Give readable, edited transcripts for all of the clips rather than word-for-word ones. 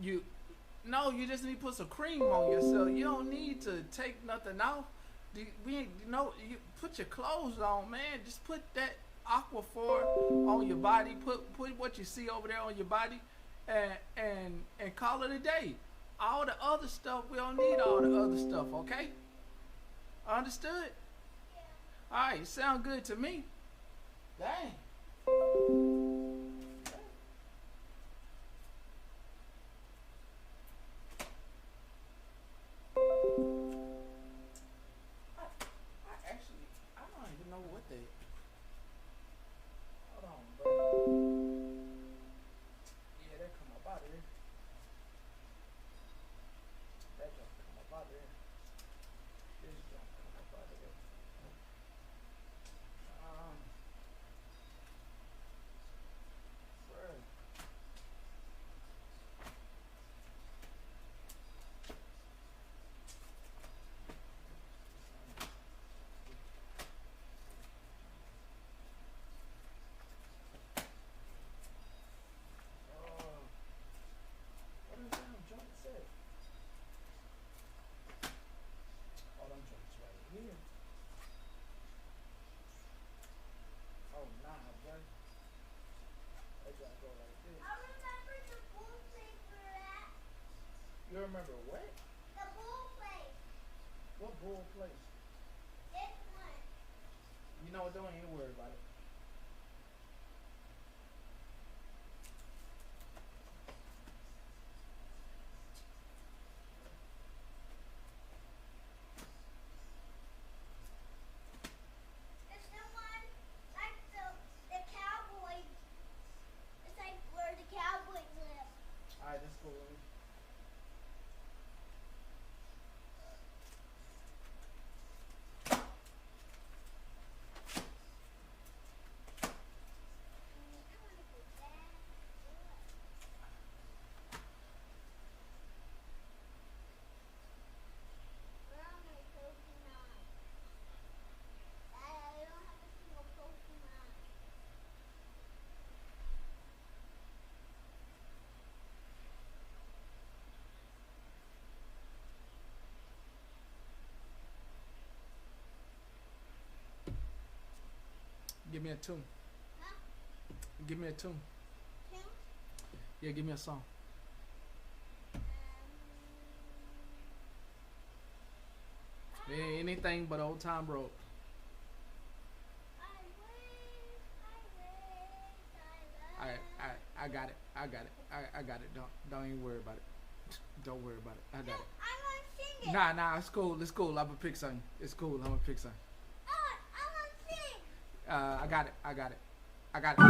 you no, you just need to put some cream on yourself. You don't need to take nothing off. You put your clothes on, man. Just put that Aquaphor on your body. Put what you see over there on your body, and call it a day. All the other stuff, we don't need all the other stuff. Okay? Understood? All right. Sound good to me. Dang. I don't even know what they. Hold on, bro. Yeah, that come up out of there. That jump come up out of there. This jump come up out of there. Um, bro. What is that jump set? Oh, them jumps right here. Oh, nah, bro. That jump go like this. I remember the pool place we're at. You remember what? The pool place. What bull place? This one. You know what? Don't even worry about it. It's the one like the Cowboys. It's like where the Cowboys live. Alright, that's cool. With me. I want to go back. Where are my Pokemon? I don't have a single Pokemon. Give me a tune. Huh? Give me a tune. Two? Yeah, give me a song. Yeah, anything but Old Time Road. I got it. I got it. I got it. Don't even worry about it. Don't worry about it. I got it. I want to sing it. Nah, it's cool. It's cool. I'm gonna pick something. It's cool. I'm gonna pick something. I want to sing. I got it. I got it. I got it.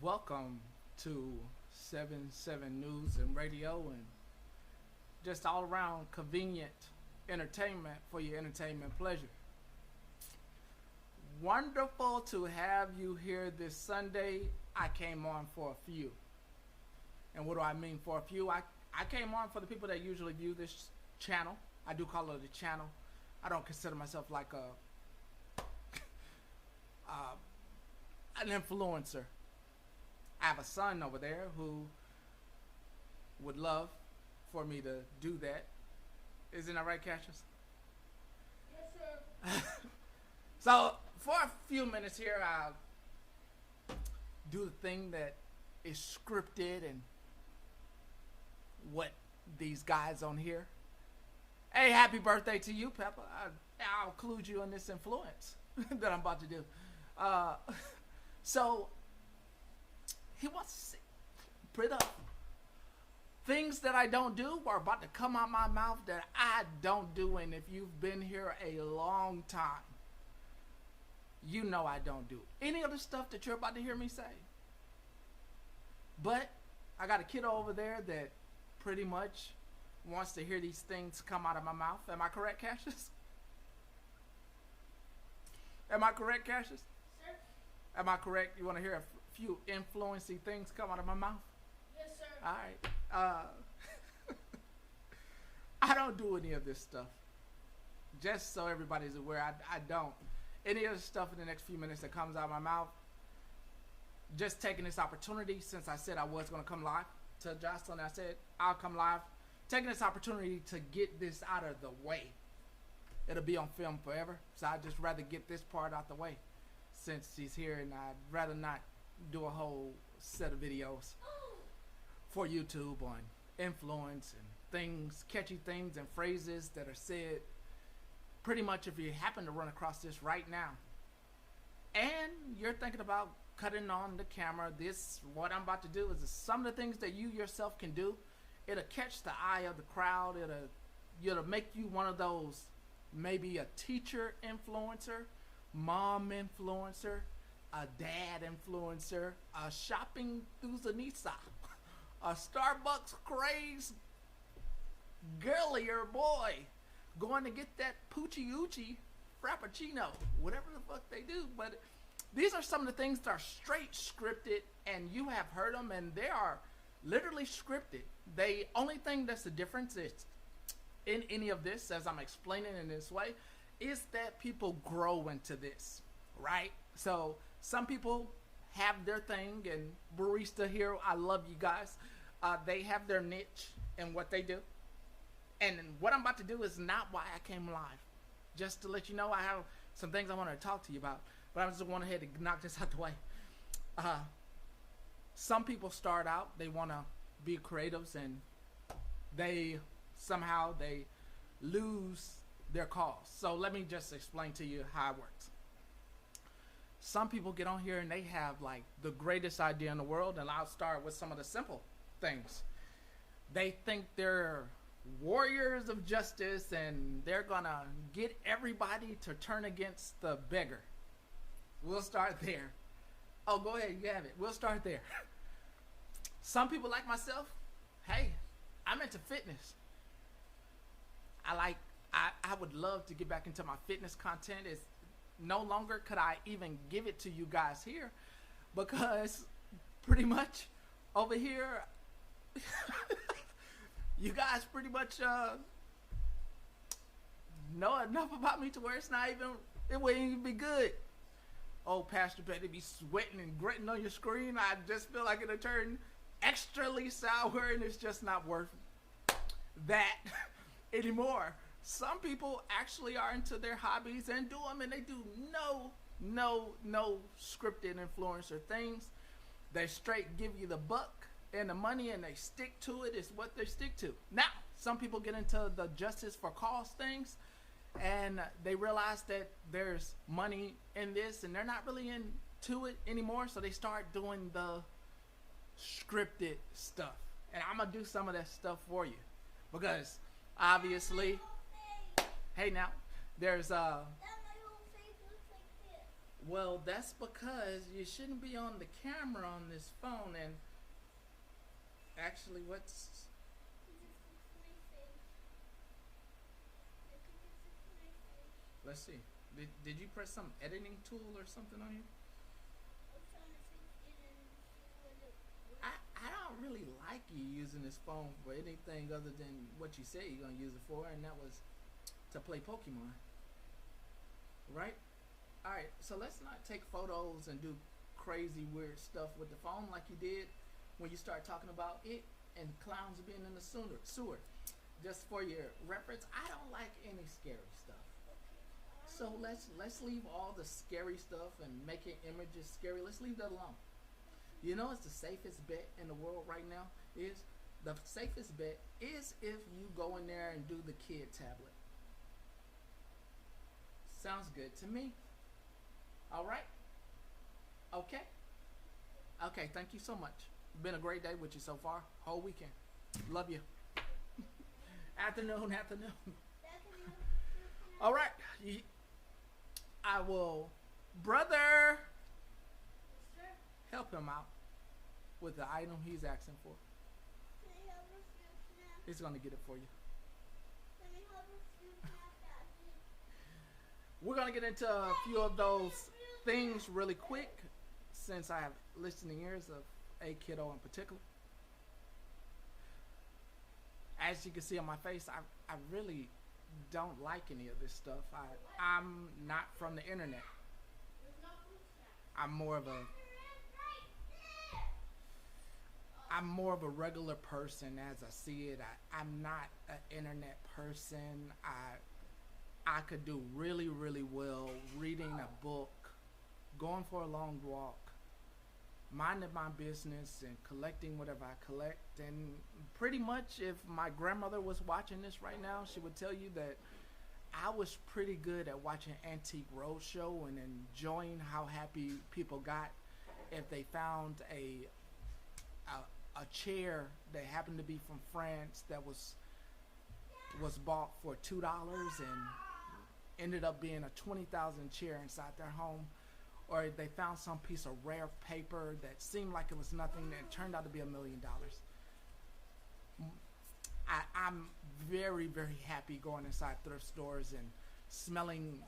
Welcome to 7 News and Radio and just all around convenient entertainment for your entertainment pleasure. Wonderful to have you here this Sunday. I came on for a few. And what do I mean for a few? I came on for the people that usually view this channel. I do call it a channel. I don't consider myself like an influencer. I have a son over there who would love for me to do that. Isn't that right, Cassius? Yes, sir. So, for a few minutes here, I'll do the thing that is scripted and what these guys on here. Hey, happy birthday to you, Peppa. I'll include you in this influence that I'm about to do. So, he wants to see pretty up. Things that I don't do are about to come out my mouth that I don't do. And if you've been here a long time, you know I don't do any of the stuff that you're about to hear me say. But I got a kiddo over there that pretty much wants to hear these things come out of my mouth. Am I correct, Cassius? Am I correct, Cassius? Sir? Am I correct? You want to hear a few influencing things come out of my mouth? Yes, sir. All right. I don't do any of this stuff. Just so everybody's aware, I don't. Any of the stuff in the next few minutes that comes out of my mouth, just taking this opportunity, since I said I was going to come live to Jocelyn, I said I'll come live. Taking this opportunity to get this out of the way. It'll be on film forever, so I'd just rather get this part out the way since she's here, and I'd rather not do a whole set of videos for YouTube on influence and things, catchy things and phrases that are said. Pretty much if you happen to run across this right now and you're thinking about cutting on the camera, what I'm about to do is some of the things that you yourself can do. It'll catch the eye of the crowd. It'll make you one of those, maybe a teacher influencer, mom influencer, a dad influencer, a shopping enthusiast, a Starbucks crazed girlier boy going to get that Poochie Oochie Frappuccino, whatever the fuck they do. But these are some of the things that are straight scripted, and you have heard them, and they are literally scripted. The only thing that's the difference is in any of this, as I'm explaining in this way, is that people grow into this, right? So some people have their thing, and Barista here, I love you guys. They have their niche in what they do. And what I'm about to do is not why I came live. Just to let you know, I have some things I want to talk to you about. But I just want to head and knock this out the way. Some people start out, they want to be creatives, and they lose their cause. So let me just explain to you how it works. Some people get on here and they have like the greatest idea in the world, and I'll start with some of the simple things. They think they're warriors of justice, and they're gonna get everybody to turn against the beggar. We'll start there. Oh, go ahead, you have it. We'll start there. Some people like myself, hey, I'm into fitness. I would love to get back into my fitness content. It's no longer could I even give it to you guys here, because pretty much over here you guys pretty much know enough about me to where it wouldn't even be good. Oh, Pastor Betty be sweating and gritting on your screen. I just feel like it'll turn extrally sour, and it's just not worth that anymore. Some people actually are into their hobbies and do them, and they do no scripted influencer things. They straight give you the buck and the money, and they stick to it. Is what they stick to. Now, some people get into the justice for cause things, and they realize that there's money in this, and they're not really into it anymore, so they start doing the scripted stuff. And I'm gonna do some of that stuff for you, because obviously, hey, now there's That my whole face looks like this. Well, that's because you shouldn't be on the camera on this phone. And actually, what's let's see. Did you press some editing tool or something on you? I don't really like you using this phone for anything other than what you say you're gonna use it for, and that was to play Pokemon, right? All right, so let's not take photos and do crazy weird stuff with the phone like you did when you start talking about it and clowns being in the sewer. Just for your reference, I don't like any scary stuff. So let's leave all the scary stuff and making images scary. Let's leave that alone. You know, it's the safest bet in the world right now. Is the safest bet is if you go in there and do the kid tablet. Sounds good to me. All right. Okay. Okay. Thank you so much. Been a great day with you so far. Whole weekend. Love you. Afternoon. All right. I will, brother, help him out with the item he's asking for. He's gonna get it for you. We're gonna get into a few of those things really quick, since I have listening ears of a kiddo in particular. As you can see on my face, I really don't like any of this stuff. I'm not from the internet. I'm more of a regular person as I see it. I'm not an internet person. I could do really, really well reading a book, going for a long walk, minding my business and collecting whatever I collect. And pretty much if my grandmother was watching this right now, she would tell you that I was pretty good at watching Antique Roadshow and enjoying how happy people got if they found a chair that happened to be from France that was bought for $2 and ended up being a 20,000 chair inside their home, or they found some piece of rare paper that seemed like it was nothing and turned out to be $1 million. I'm very, very happy going inside thrift stores and smelling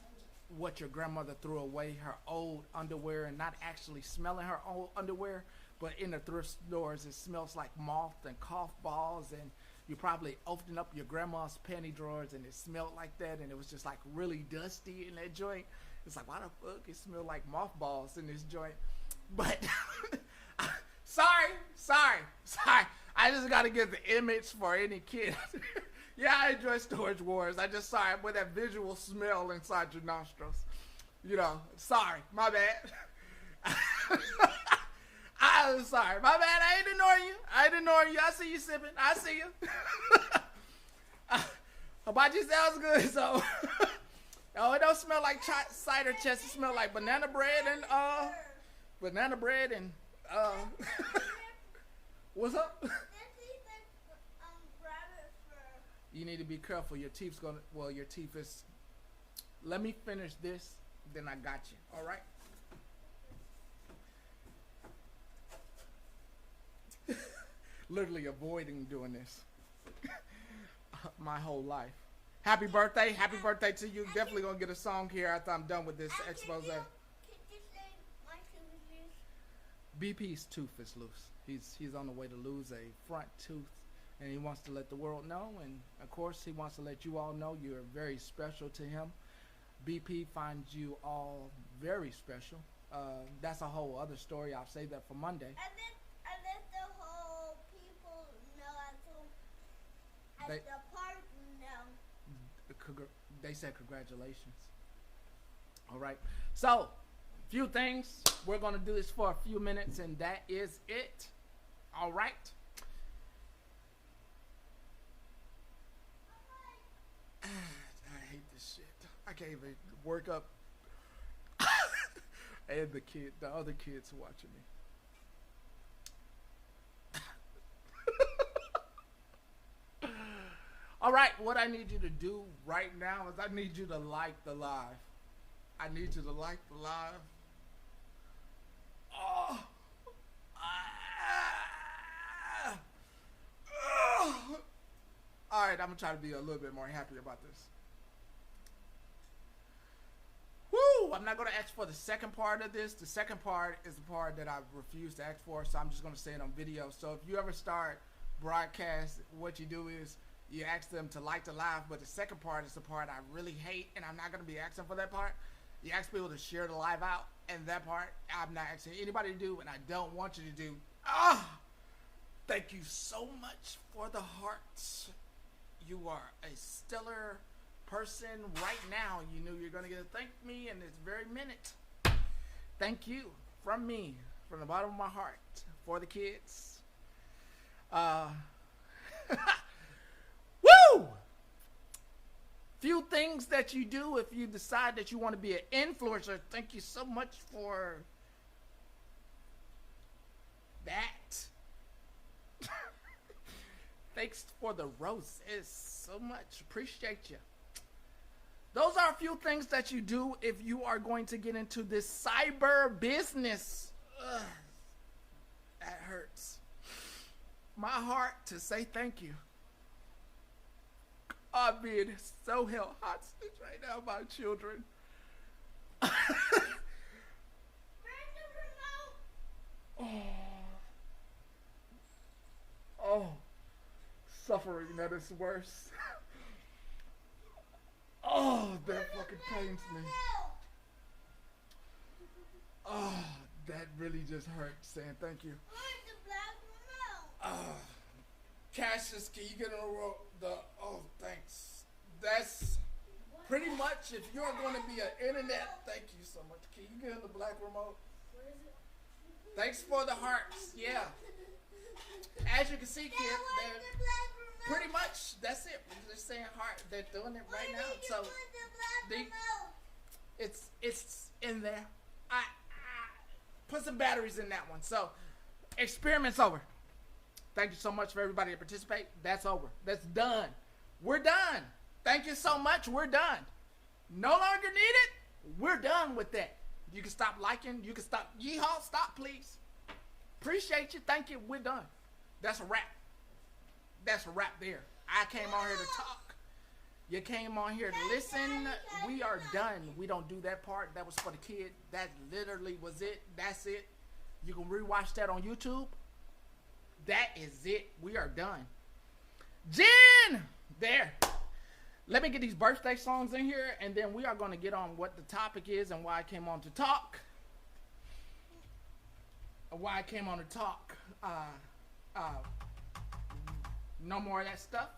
what your grandmother threw away, her old underwear, and not actually smelling her old underwear, but in the thrift stores it smells like moth and cough balls, and you probably opened up your grandma's panty drawers and it smelled like that, and it was just like really dusty in that joint. It's like, why the fuck it smelled like mothballs in this joint? But sorry. I just gotta get the image for any kid. Yeah, I enjoy Storage Wars. I just sorry with that visual smell inside your nostrils. You know, sorry, my bad. I'm sorry, my bad. I ain't ignoring you. I see you sipping. I see you. Hibachi sounds good, so. Oh, it don't smell like cider chest. It smell like banana bread and what's up? You need to be careful. Your teeth is. Let me finish this, then I got you. All right. Literally avoiding doing this my whole life. Happy birthday to you. Definitely gonna get a song here after I'm done with this expose. Could you say my tooth is loose? BP's tooth is loose. He's on the way to lose a front tooth, and he wants to let the world know, and of course he wants to let you all know you're very special to him. BP finds you all very special. That's a whole other story. I'll save that for Monday. I let the whole people know at the park know. They said congratulations. All right. So, few things. We're going to do this for a few minutes, and that is it. All right. I hate this shit. I can't even work up. And the other kids watching me. All right, what I need you to do right now is I need you to like the live. I need you to like the live. gonna try to be a little bit more happy about this. Woo! I'm not gonna ask for the second part of this. The second part is the part that I refuse to ask for, so I'm just gonna say it on video. So if you ever start broadcast, what you do is you ask them to like the live, but the second part is the part I really hate, and I'm not gonna be asking for that part. You ask people to share the live out, and that part I'm not asking anybody to do, and I don't want you to do. Thank you so much for the hearts. You are a stellar person right now. You knew you're going to get to thank me in this very minute. Thank you from me, from the bottom of my heart, for the kids. Woo! Few things that you do if you decide that you want to be an influencer. Thank you so much for that. Thanks for the roses so much. Appreciate you. Those are a few things that you do if you are going to get into this cyber business. Ugh, that hurts my heart to say thank you. I'm being so held hostage right now by children. Oh, suffering that is worse. Oh, that fucking pains me. Oh, that really just hurts saying thank you. Cassius, can you get on oh, thanks. That's pretty much, if you're going to be an internet, thank you so much. Can you get on the black remote? Thanks for the hearts, yeah. As you can see, kid, pretty much, that's it. We're just saying heart. They're doing it right now. So, it's in there. I put some batteries in that one. So, experiment's over. Thank you so much for everybody to participate. That's over. That's done. We're done. Thank you so much. We're done. No longer needed. We're done with that. You can stop liking. You can stop. Yeehaw. Stop, please. Appreciate you. Thank you. We're done. That's a wrap. That's a wrap there. I came on here to talk. You came on here to listen. We are done. We don't do that part. That was for the kid. That literally was it. That's it. You can rewatch that on YouTube. That is it. We are done. Jen! There. Let me get these birthday songs in here, and then we are going to get on what the topic is and why I came on to talk. Why I came on to talk. No more of that stuff.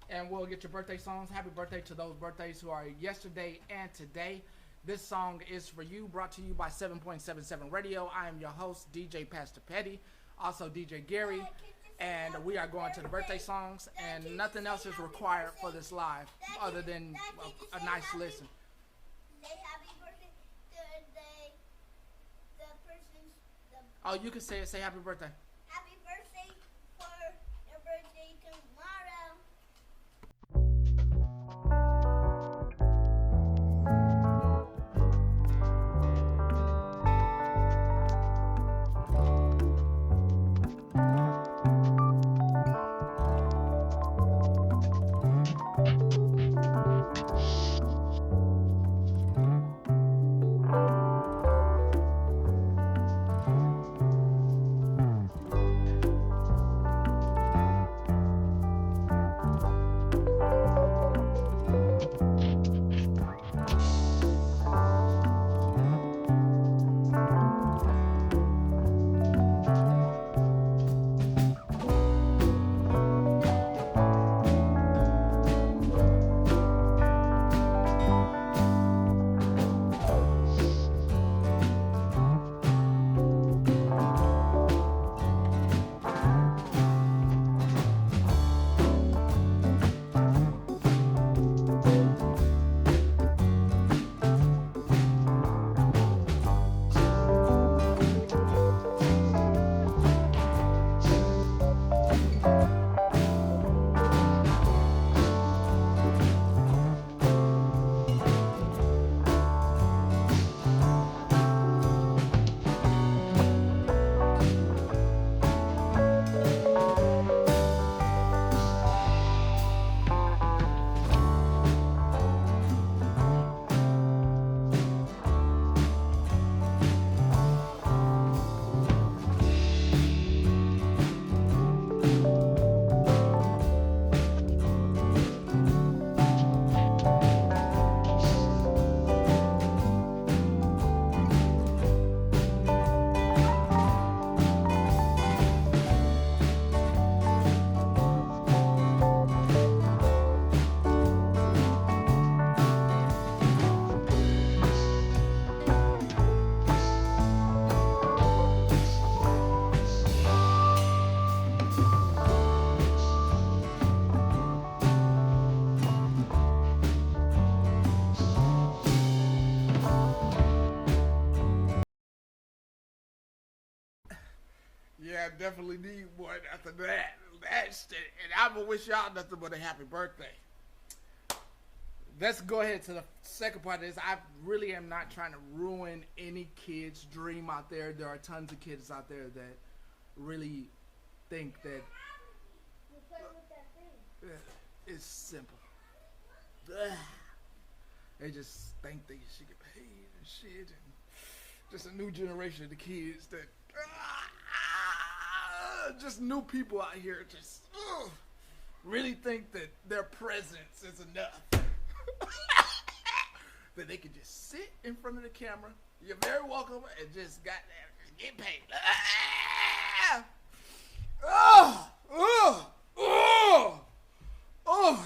And we'll get your birthday songs. Happy birthday to those birthdays who are yesterday and today. This song is for you, brought to you by 7.77 Radio. I am your host, DJ Pastor Petty, also DJ Gary, and we are going to the birthday songs, and nothing else is required for this live other than a nice listen. Oh, you can say it. Say happy birthday. Happy birthday for your birthday tomorrow. Yeah, I definitely need one after that. That's it. And I'm gonna wish y'all nothing but a happy birthday. Let's go ahead to the second part of this. I really am not trying to ruin any kid's dream out there. There are tons of kids out there that really think that You play with that thing. it's simple. Ugh. They just think they should get paid and shit. And just a new generation of the kids that just new people out here just really think that their presence is enough. That they can just sit in front of the camera. You're very welcome and just get paid.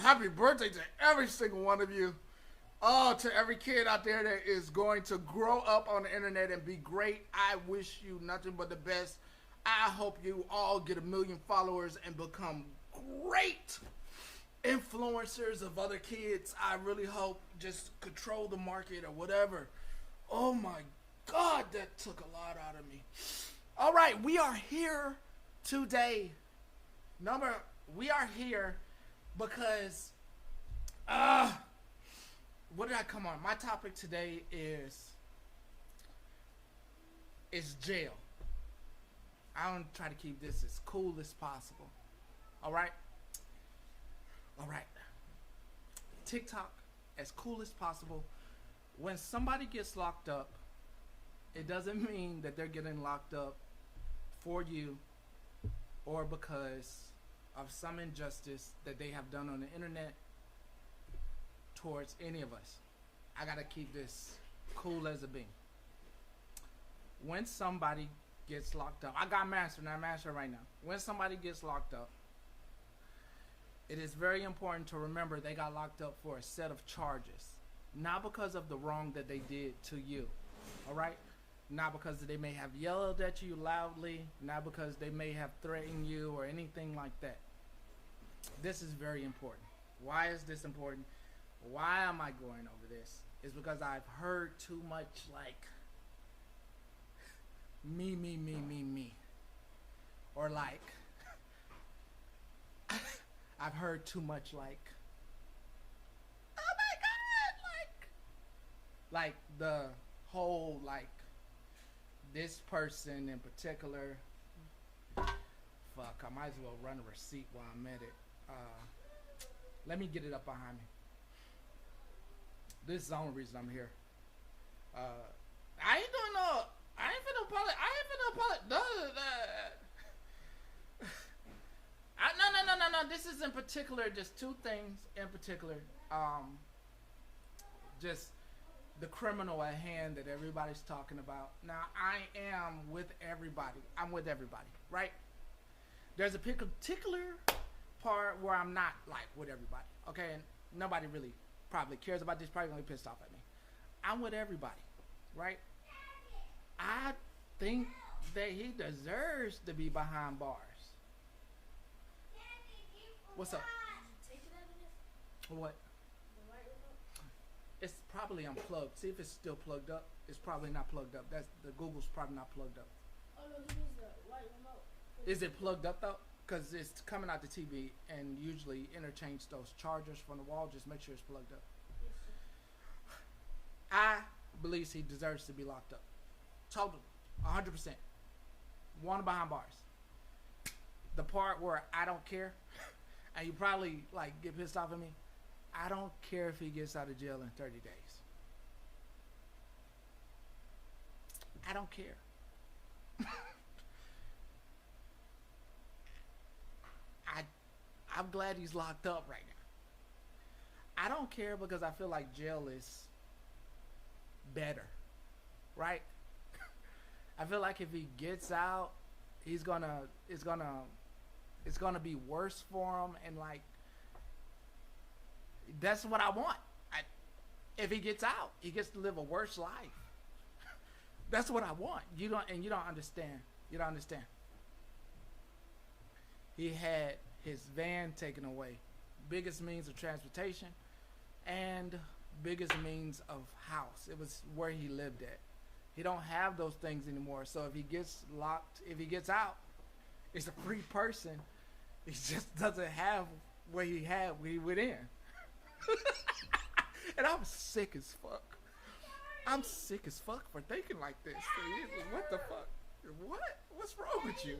Happy birthday to every single one of you. Oh, to every kid out there that is going to grow up on the internet and be great. I wish you nothing but the best. I hope you all get 1 million followers and become great influencers of other kids. I really hope. Just control the market or whatever. Oh my God, that took a lot out of me. All right, we are here today. We are here because what did I come on? My topic today is jail. I want to try to keep this as cool as possible. All right? All right. TikTok, as cool as possible. When somebody gets locked up, it doesn't mean that they're getting locked up for you or because of some injustice that they have done on the internet towards any of us. I gotta keep this cool as a bean. When somebody gets locked up, I got master right now. When somebody gets locked up, it is very important to remember they got locked up for a set of charges. Not because of the wrong that they did to you. Alright? Not because they may have yelled at you loudly. Not because they may have threatened you or anything like that. This is very important. Why is this important? Why am I going over this? It's because I've heard too much like me. Or like I've heard too much like, oh my God, like the whole like this person in particular. Fuck, I might as well run a receipt while I'm at it. Let me get it up behind me. This is the only reason I'm here. I ain't finna apologize. No. This is in particular, just two things in particular. Just the criminal at hand that everybody's talking about. Now, I am with everybody. I'm with everybody, right? There's a particular part where I'm not like with everybody, okay? And nobody really probably cares about this, probably gonna be pissed off at me. I'm with everybody, right? I think that he deserves to be behind bars. What's up? What? It's probably unplugged. See if it's still plugged up. It's probably not plugged up. That's the Google's probably not plugged up. Oh no, he needs the white remote. Is it plugged up though? Because it's coming out the TV, and usually interchange those chargers from the wall. Just make sure it's plugged up. Yes, I believe he deserves to be locked up. Totally, 100%. Want him behind bars. The part where I don't care, and you probably like get pissed off at me. I don't care if he gets out of jail in 30 days. I don't care. I'm glad he's locked up right now. I don't care because I feel like jail is better, right? I feel like if he gets out, it's gonna be worse for him, and like that's what I want. If he gets out, he gets to live a worse life. That's what I want. You don't understand. You don't understand. He had his van taken away, biggest means of transportation, and biggest means of house. It was where he lived at. He don't have those things anymore. So if he gets locked, if he gets out, He's a free person. He just doesn't have what he had when he went in. And I'm sick as fuck. I'm sick as fuck for thinking like this. What the fuck? What? What's wrong with you?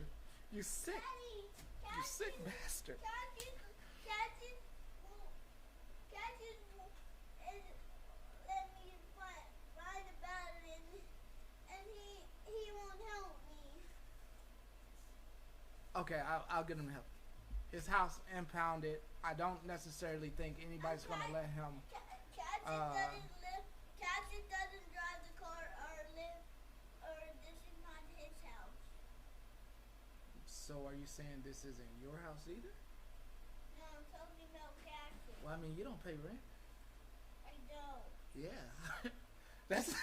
You sick. You sick bastard. Let me find about it, and he won't help me. Okay, I'll get him help. His house impounded. I don't necessarily think anybody's gonna let him. Cassie doesn't drive the car or live, or this is not his house. So are you saying this isn't your house either? No, I'm talking about Cassie. Well, I mean, you don't pay rent. I don't. Yeah. That's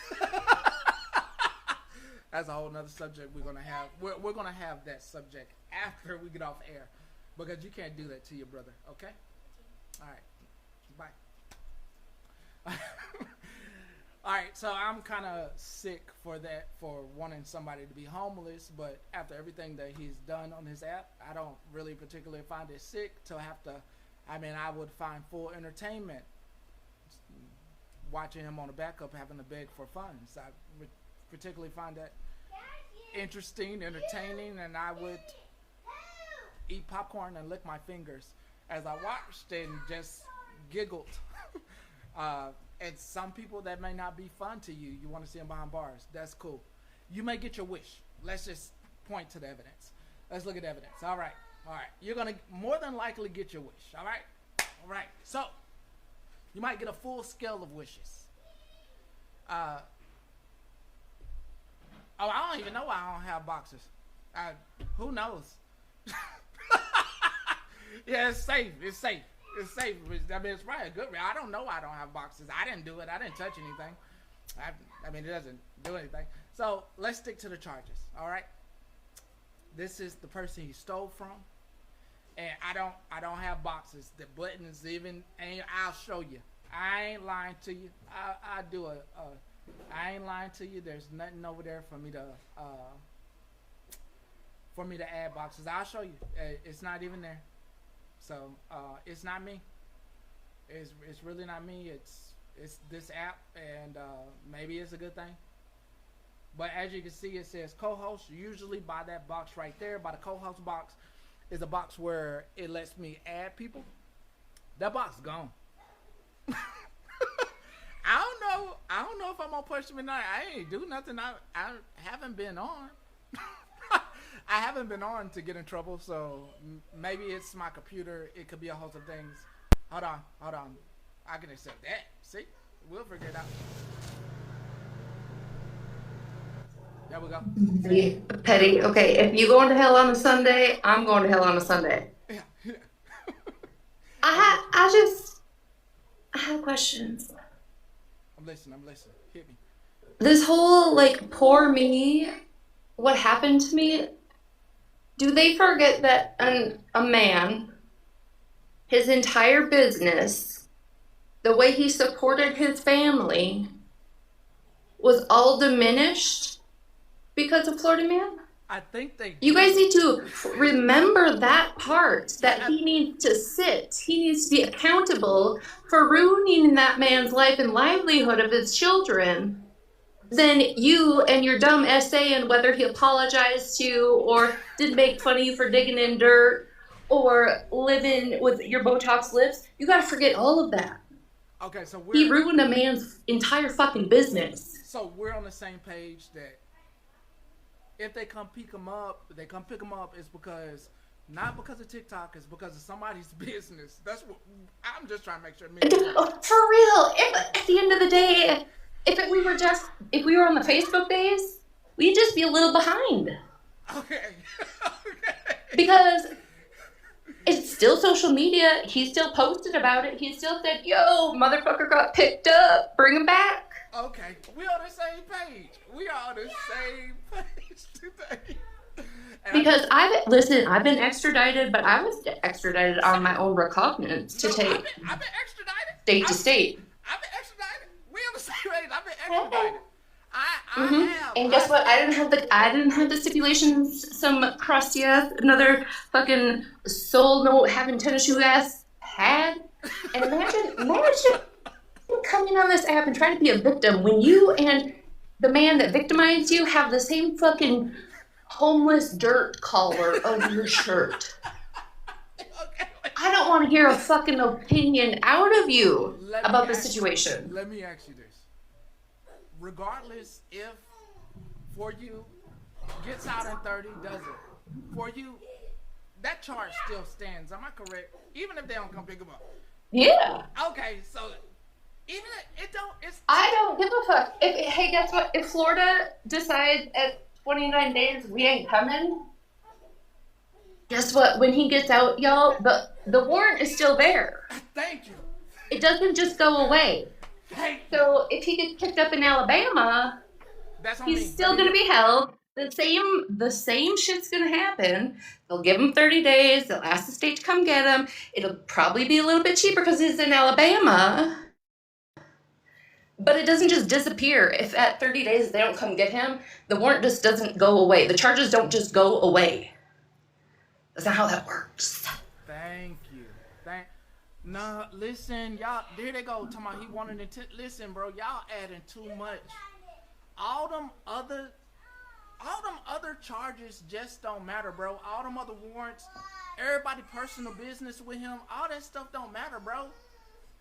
that's a whole nother subject we're gonna have. We're gonna have that subject after we get off air, because you can't do that to your brother. Okay? All right. Bye. All right. So I'm kind of sick for wanting somebody to be homeless, but after everything that he's done on his app, I don't really particularly find it sick to have to. I mean, I would find full entertainment watching him on the backup having to beg for funds. I would particularly find that interesting, entertaining, and I would eat popcorn and lick my fingers as I watched and just giggled. And some people, that may not be fun to you. You want to see them behind bars. That's cool. You may get your wish. Let's just point to the evidence. Let's look at the evidence. All right. You're going to more than likely get your wish. All right. So, you might get a full scale of wishes. I don't even know why I don't have boxes. Who knows? Yeah, it's safe. I mean, it's probably a good. I don't know why I don't have boxes. I didn't do it. I didn't touch anything. I mean, it doesn't do anything. So let's stick to the charges. All right. This is the person he stole from, and I don't have boxes. The buttons even, and I'll show you. I ain't lying to you. I ain't lying to you. There's nothing over there for me to add boxes. I'll show you. It's not even there. So it's not me. It's really not me. It's this app, and maybe it's a good thing. But as you can see, it says co-host. Usually by that box right there, by the co-host box, is a box where it lets me add people. That box is gone. I don't know if I'm gonna push him or not. I ain't do nothing. I haven't been on. I haven't been on to get in trouble, so maybe it's my computer. It could be a host of things. Hold on. I can accept that. See? We'll figure it out. There we go. Petty. Okay, if you going to hell on a Sunday, I'm going to hell on a Sunday. Yeah. I have questions. I'm listening. Hit me. This whole, poor me, what happened to me, do they forget that a man, his entire business, the way he supported his family, was all diminished because of Florida Man? I think they. You guys need to remember that part, that he needs to sit. He needs to be accountable for ruining that man's life and livelihood of his children. Then you and your dumb essay and whether he apologized to you or did make fun of you for digging in dirt or living with your Botox lips, you gotta forget all of that. Okay, so he ruined a man's entire fucking business. So we're on the same page that if they come pick him up, it's because, not because of TikTok, it's because of somebody's business. That's what I'm just trying to make sure. For real, if at the end of the day, if we were on the Facebook days, we'd just be a little behind. Okay. Because it's still social media. He still posted about it. He still said, "Yo, motherfucker got picked up. Bring him back." Okay, we on the same page. We are on the same page today. Because I've been extradited, but I was extradited on my own recognizance to take. I've been extradited. State to state. I've been extradited. We on the same page. I've been extradited. And guess what? I didn't have the stipulations some crusty ass, another fucking soul no having tennis shoe ass had. And imagine coming on this app and trying to be a victim when you and the man that victimized you have the same fucking homeless dirt collar over your shirt. I don't want to hear a fucking opinion out of you about the situation. Let me ask you this. Regardless if for you gets out in 30, does it? For you, that charge still stands. Am I correct? Even if they don't come pick him up. Yeah. Okay, so even I don't give a fuck. Hey, guess what? If Florida decides at 29 days we ain't coming, guess what? When he gets out, y'all, the warrant is still there. Thank you. It doesn't just go away. So if he gets picked up in Alabama, he's still going to be held. The same shit's going to happen. They'll give him 30 days. They'll ask the state to come get him. It'll probably be a little bit cheaper because he's in Alabama. But it doesn't just disappear. If at 30 days they don't come get him, the warrant just doesn't go away. The charges don't just go away. That's not how that works. Thank you. No, listen, y'all. There they go. Talking about he wanted to. Listen, bro. Y'all adding too much. All them other charges just don't matter, bro. All them other warrants, everybody personal business with him, all that stuff don't matter, bro.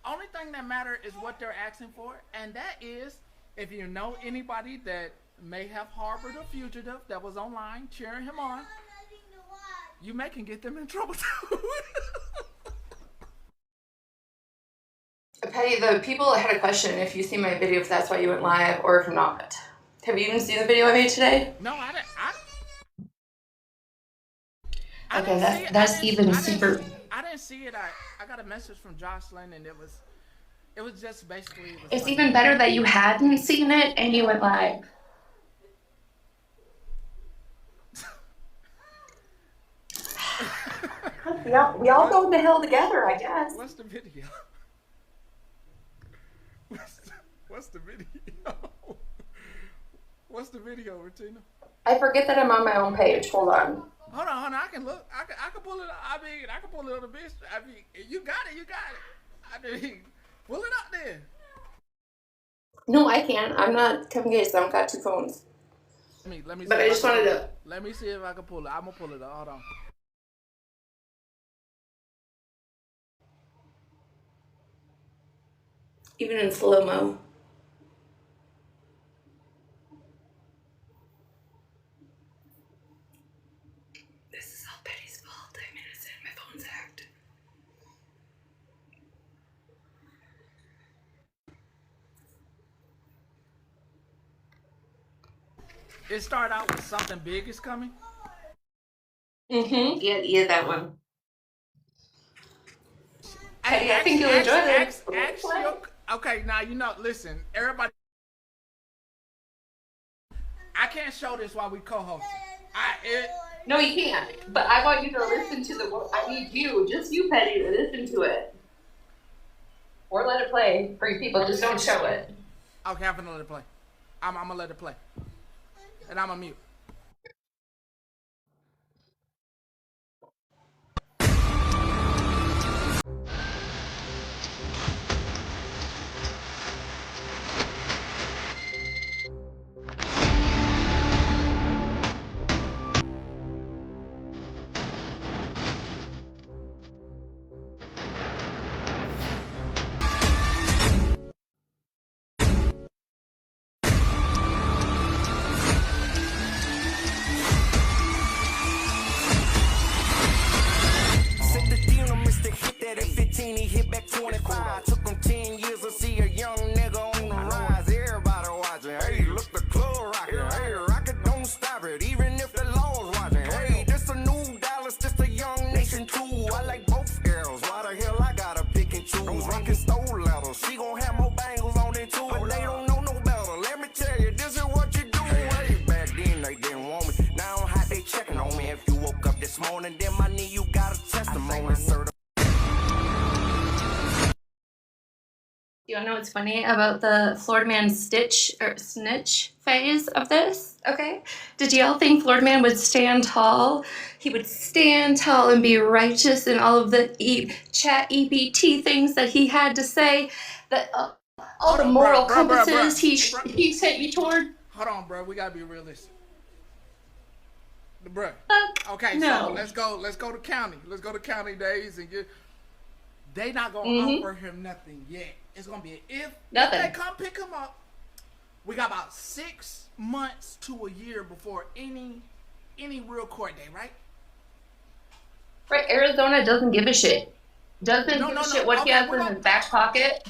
Only thing that matter is what they're asking for, and that is if you know anybody that may have harbored a fugitive that was online cheering him on, you may can get them in trouble too. Patty, the people had a question if you see my video, if that's why you went live, or if not. Have you even seen the video I made today? No, I didn't. Okay, that's even super. I didn't see it. I got a message from Jocelyn, and it was just basically. It's like, even better that you hadn't seen it and you went live. We all go to hell together, I guess. What's the video? What's the video? What's the video, Retina? I forget that I'm on my own page. Hold on. Hold on. I can look. I can pull it up. I can pull it on the bitch. You got it. Pull it up there. No, I can't. I'm not Kevin Gates. I don't got two phones. Let me. But I just wanted to. Let me see if I can pull it. I'm gonna pull it up. Hold on. Even in slow-mo. This is all Betty's fault. I'm innocent. My phone's hacked. It started out with something big is coming. Yeah, that one. Hey, I think you'll enjoy this. Okay, now you know. Listen, everybody. I can't show this while we co-host. No, you can't. But I want you to listen to the. I need you, just you, Petty, to listen to it, or let it play for you people. Just don't show it. Okay, I'm gonna let it play. I'm gonna let it play, and I'm gonna mute. You wanna know what's funny about the Florida Man stitch or snitch phase of this? Okay. Did y'all think Florida Man would stand tall? He would stand tall and be righteous in all of the chat EBT things that he had to say. That all the moral compasses he sent you toward. Hold on, bro. We gotta be realistic. Bruh. Okay, no. So let's go to county. Let's go to county days and get. They not gonna offer him nothing yet. It's gonna be if they come pick him up. We got about 6 months to a year before any real court day, right? Right. Arizona doesn't give a shit. Doesn't give a shit what he has in his back pocket.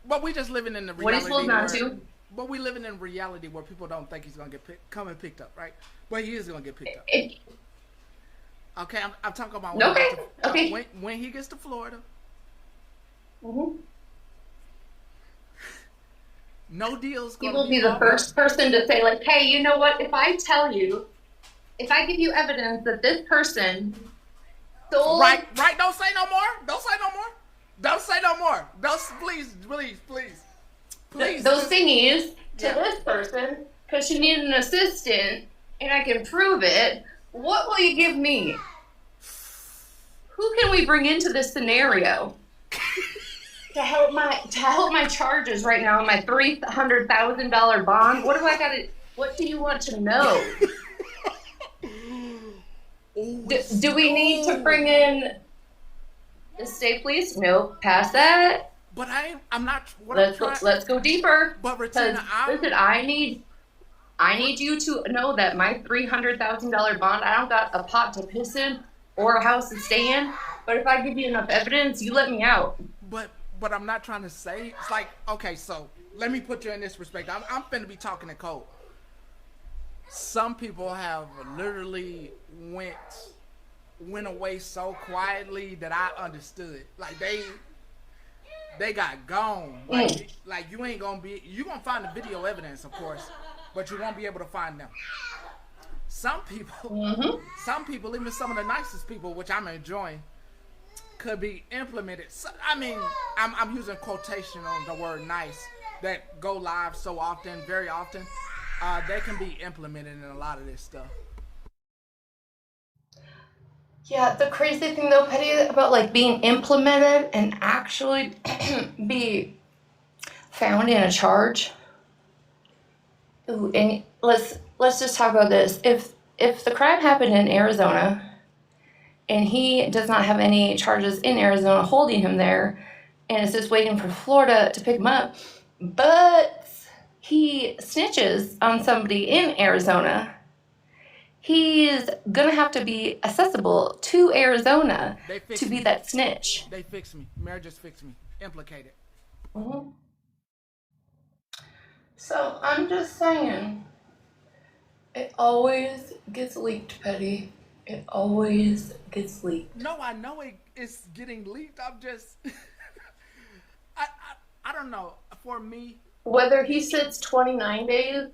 But we just living in the reality. What he's supposed not to. But we living in reality where people don't think he's gonna get picked up, right? But he is gonna get picked up. Okay, I'm talking about when he gets to Florida. No deal's gonna he will be the first person to say, like, hey, you know what? If I give you evidence that this person stole. Right. Don't say no more. Please. Those thingies to this person because she needed an assistant and I can prove it. What will you give me? Who can we bring into this scenario to help my charges right now? My $300,000 bond. What do you want to know? Do we need to bring in the state police? No, past that. But I'm not. Let's go deeper. But Regina, listen, I need you to know that my $300,000 bond. I don't got a pot to piss in or a house to stay in. But if I give you enough evidence, you let me out. But I'm not trying to say. It's like, okay, so let me put you in this perspective. I'm finna be talking in code. Some people have literally went away so quietly that I understood. Like they got gone. Like you ain't gonna be. You gonna find the video evidence, of course, but you won't be able to find them. Some people, even some of the nicest people, which I'm enjoying, could be implemented. So, I mean, I'm using quotation on the word nice that go live so often, very often. They can be implemented in a lot of this stuff. Yeah, the crazy thing though, Petty, about like being implemented and actually be found in a charge. Ooh, and let's just talk about this. If the crime happened in Arizona and he does not have any charges in Arizona holding him there and is just waiting for Florida to pick him up, but he snitches on somebody in Arizona, he's gonna have to be accessible to Arizona to be that snitch. They fixed me. Mayor just fixed me. Implicated. So I'm just saying, it always gets leaked, Petty. It always gets leaked. No, I know it's getting leaked. I'm just, I don't know. For me, whether he sits 29 days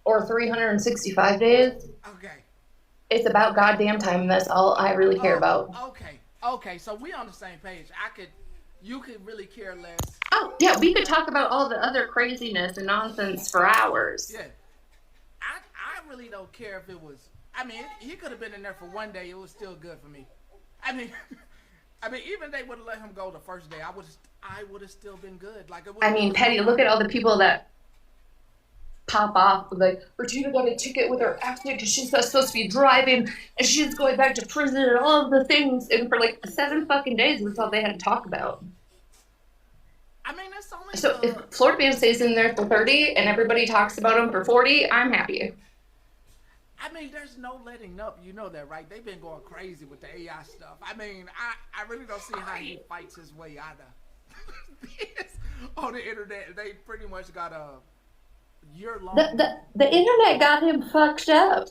or 365 days, it's about goddamn time, and that's all I really care about. Okay, so we on the same page. You could really care less. Oh, yeah, we could talk about all the other craziness and nonsense for hours. Yeah. I really don't care if it was, I mean, he could have been in there for one day. It was still good for me. I mean, even they would have let him go the first day. I would have still been good. Like, I mean, Petty, look at all the people that pop off with like, Regina got a ticket with her accident because she's not supposed to be driving and she's going back to prison and all of the things. And for like 7 fucking days, that's all they had to talk about. I mean, that's only so if Florida Man stays in there for 30 and everybody talks about him for 40, I'm happy. I mean, there's no letting up. You know that, right? They've been going crazy with the AI stuff. I mean, I really don't see how he fights his way out of this on the internet. They pretty much got a year-long. The internet got him fucked up.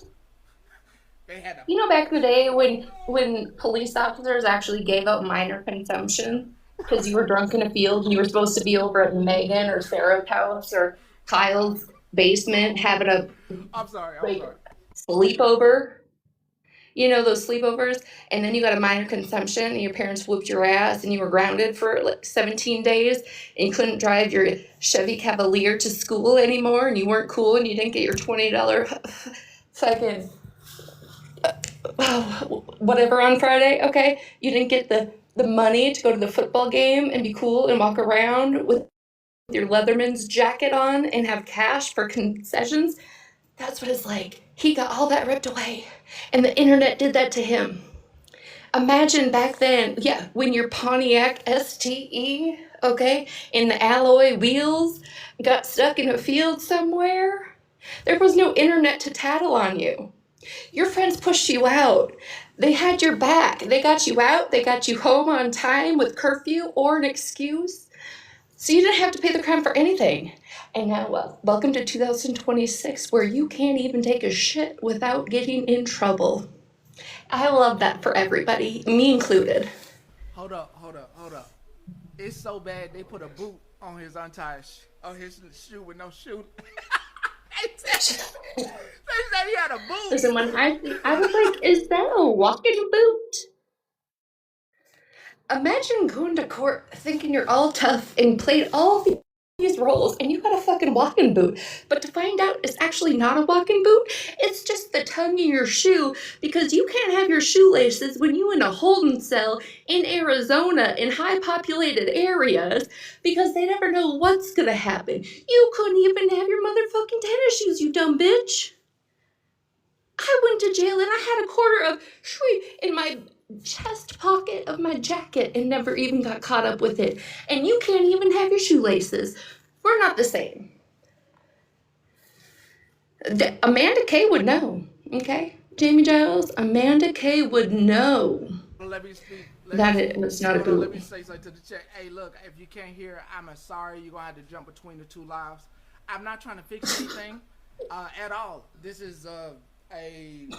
They had you know, back in the day when police officers actually gave out minor consumption because you were drunk in a field and you were supposed to be over at Megan or Sarah's house or Kyle's basement having a I'm sorry. sleepover. You know, those sleepovers, and then you got a minor consumption and your parents whooped your ass and you were grounded for like 17 days and you couldn't drive your Chevy Cavalier to school anymore and you weren't cool and you didn't get your $20 fucking whatever on Friday, okay? You didn't get the money to go to the football game and be cool and walk around with your Leatherman's jacket on and have cash for concessions. That's what it's like. He got all that ripped away, and the internet did that to him. Imagine back then, yeah, when your Pontiac STE, okay, and the alloy wheels got stuck in a field somewhere. There was no internet to tattle on you. Your friends pushed you out. They had your back. They got you out. They got you home on time with curfew or an excuse. So you didn't have to pay the crime for anything. And now, well, welcome to 2026, where you can't even take a shit without getting in trouble. I love that for everybody, me included. Hold up. It's so bad they put a boot on his on his shoe with no shoe. They said he had a boot. Listen, when I was like, is that a walking boot? Imagine going to court thinking you're all tough and played all these roles and you got a fucking walking boot. But to find out it's actually not a walking boot, it's just the tongue in your shoe because you can't have your shoelaces when you in a holding cell in Arizona in high populated areas because they never know what's gonna happen. You couldn't even have your motherfucking tennis shoes, you dumb bitch. I went to jail and I had a quarter of shui in my chest pocket of my jacket and never even got caught up with it. And you can't even have your shoelaces. We're not the same. Amanda Kay would know, okay? Jamie Giles, Amanda Kay would know Let me speak. that it was not a Hold on, let boot. me say something to the chat. Hey, look, if you can't hear, I'm sorry. You're going to have to jump between the two lives. I'm not trying to fix anything at all. This is a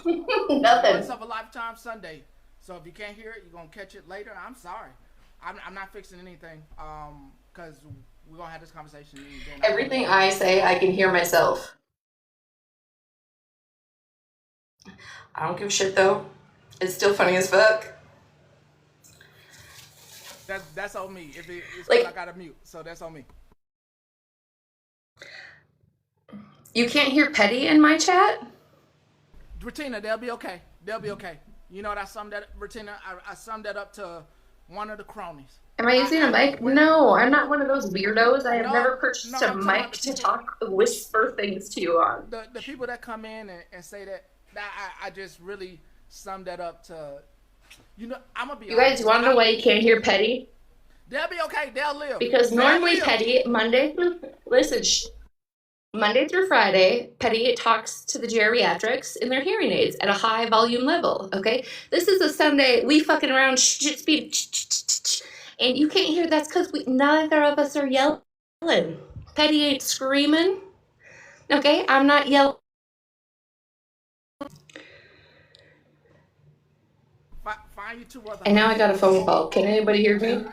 once Nothing. of a lifetime Sunday. So if you can't hear it, you're going to catch it later. I'm sorry. I'm not fixing anything because we're going to have this conversation. And then Everything I say, I can hear myself. I don't give a shit though. It's still funny as fuck. That's on me. If it's Like- I got to mute, so that's on me. You can't hear Petty in my chat? Retina, they'll be okay. They'll be okay. You know what I summed that, Retina? I summed that up to one of the cronies. Am I using a mic? No, I'm not one of those weirdos. I have No, never purchased no, a I'm talking mic about to the talk, whisper things to you on. The people that come in and say that I just really summed that up to, I'm gonna be You guys, honest. you want to know why you can't hear Petty? They'll be okay. They'll live. Because They'll normally live. Petty, Monday through Friday, Petty talks to the geriatrics in their hearing aids at a high volume level, okay? This is a Sunday, we fucking around shit speed, and you can't hear that's because neither of us are yelling. Petty ain't screaming, okay? I'm not yelling. Find you two other. And now I got a phone call. Can anybody hear me?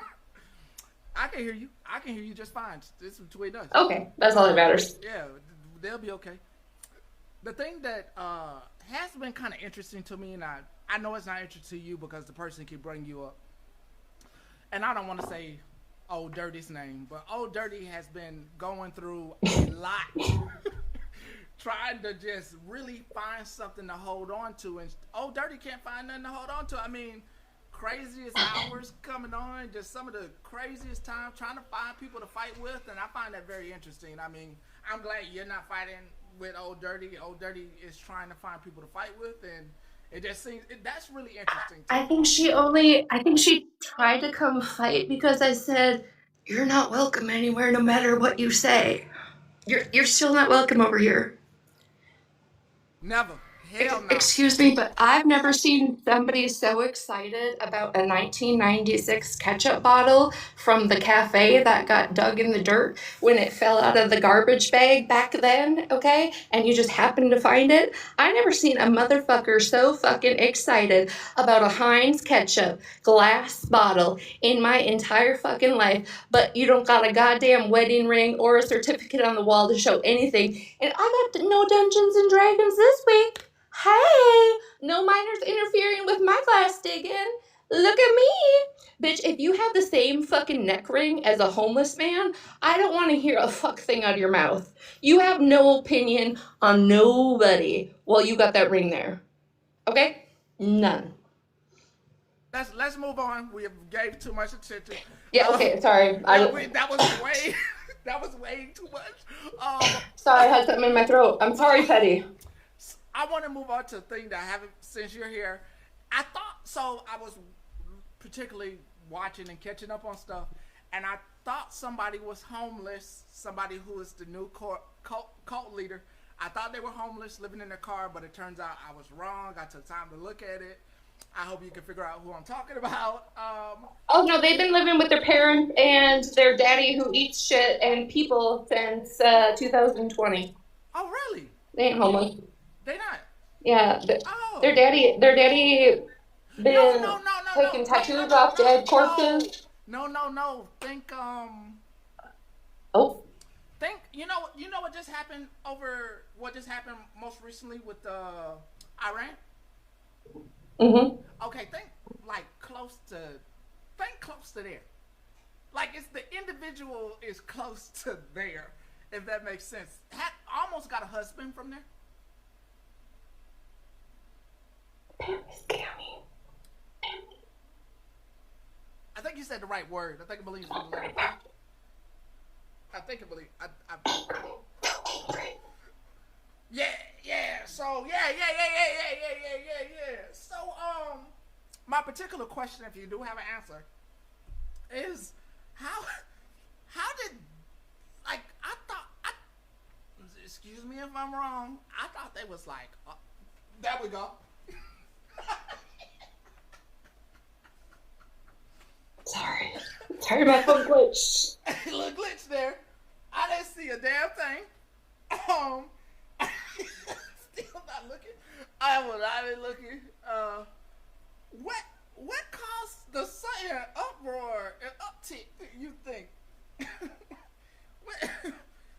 I can hear you. I can hear you just fine. This is between us. Okay, that's all that matters. Yeah, they'll be okay. The thing that has been kind of interesting to me, and I know it's not interesting to you because the person can bring you up. And I don't want to say Old Dirty's name, but Old Dirty has been going through a lot. Trying to just really find something to hold on to, and Old Dirty can't find nothing to hold on to. I mean, craziest hours coming on, just some of the craziest times trying to find people to fight with, and I find that very interesting. I mean, I'm glad you're not fighting with Old Dirty. Old Dirty is trying to find people to fight with, and it just seems that's really interesting. I think she tried to come fight because I said, "You're not welcome anywhere, no matter what you say. You're still not welcome over here." Never. Hell no. Excuse me, but I've never seen somebody so excited about a 1996 ketchup bottle from the cafe that got dug in the dirt when it fell out of the garbage bag back then, okay? And you just happened to find it. I never seen a motherfucker so fucking excited about a Heinz ketchup glass bottle in my entire fucking life, but you don't got a goddamn wedding ring or a certificate on the wall to show anything. And I got no Dungeons and Dragons this week. Hey, No minors interfering with my glass digging. Look at me. Bitch, if you have the same fucking neck ring as a homeless man, I don't want to hear a fuck thing out of your mouth. You have no opinion on nobody while you got that ring there. Okay? None. Let's move on. We have gave too much attention. Yeah, okay, sorry. That was way that was way too much. Sorry, I had something in my throat. I'm sorry, Teddy. I want to move on to a thing that I haven't since you're here. I was particularly watching and catching up on stuff, and I thought somebody was homeless. Somebody who is the new cult leader. I thought they were homeless, living in their car, but it turns out I was wrong. I took time to look at it. I hope you can figure out who I'm talking about. Oh no, they've been living with their parents and their daddy who eats shit and people since 2020. Oh really? They ain't homeless. They not. Yeah, their daddy been taking tattoos off dead corpses. No. Think Oh. Think you know what just happened most recently with Iran? Mhm. Okay, think close to there. Like it's the individual is close to there, if that makes sense. Almost got a husband from there. P.AME.C. County. I think you said the right word. I think I believe. I think I believe. Yeah. So yeah. So my particular question, if you do have an answer, is how did excuse me if I'm wrong. I thought they was like, there we go. Sorry, my phone glitched. A little glitch there. I didn't see a damn thing. Still not looking. I will not be looking. What caused the sudden uproar and uptick? You think?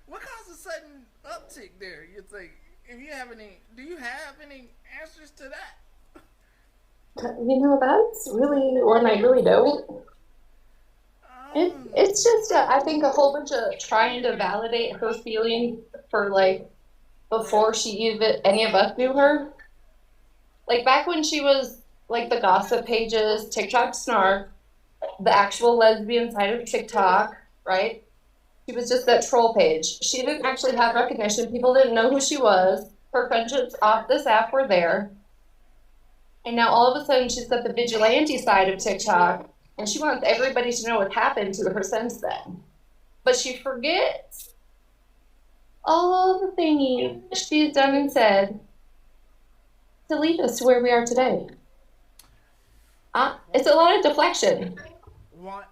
what caused the sudden uptick there? You think? Do you have any answers to that? That's really one I really don't. It's just, I think, a whole bunch of trying to validate her feelings for, before any of us knew her. Like, back when she was, the gossip pages, TikTok snark, the actual lesbian side of TikTok, right? She was just that troll page. She didn't actually have recognition. People didn't know who she was. Her friendships off this app were there. And now all of a sudden she's got the vigilante side of TikTok, and she wants everybody to know what happened to her since then. But she forgets all the things she's done and said to lead us to where we are today. It's a lot of deflection. Won't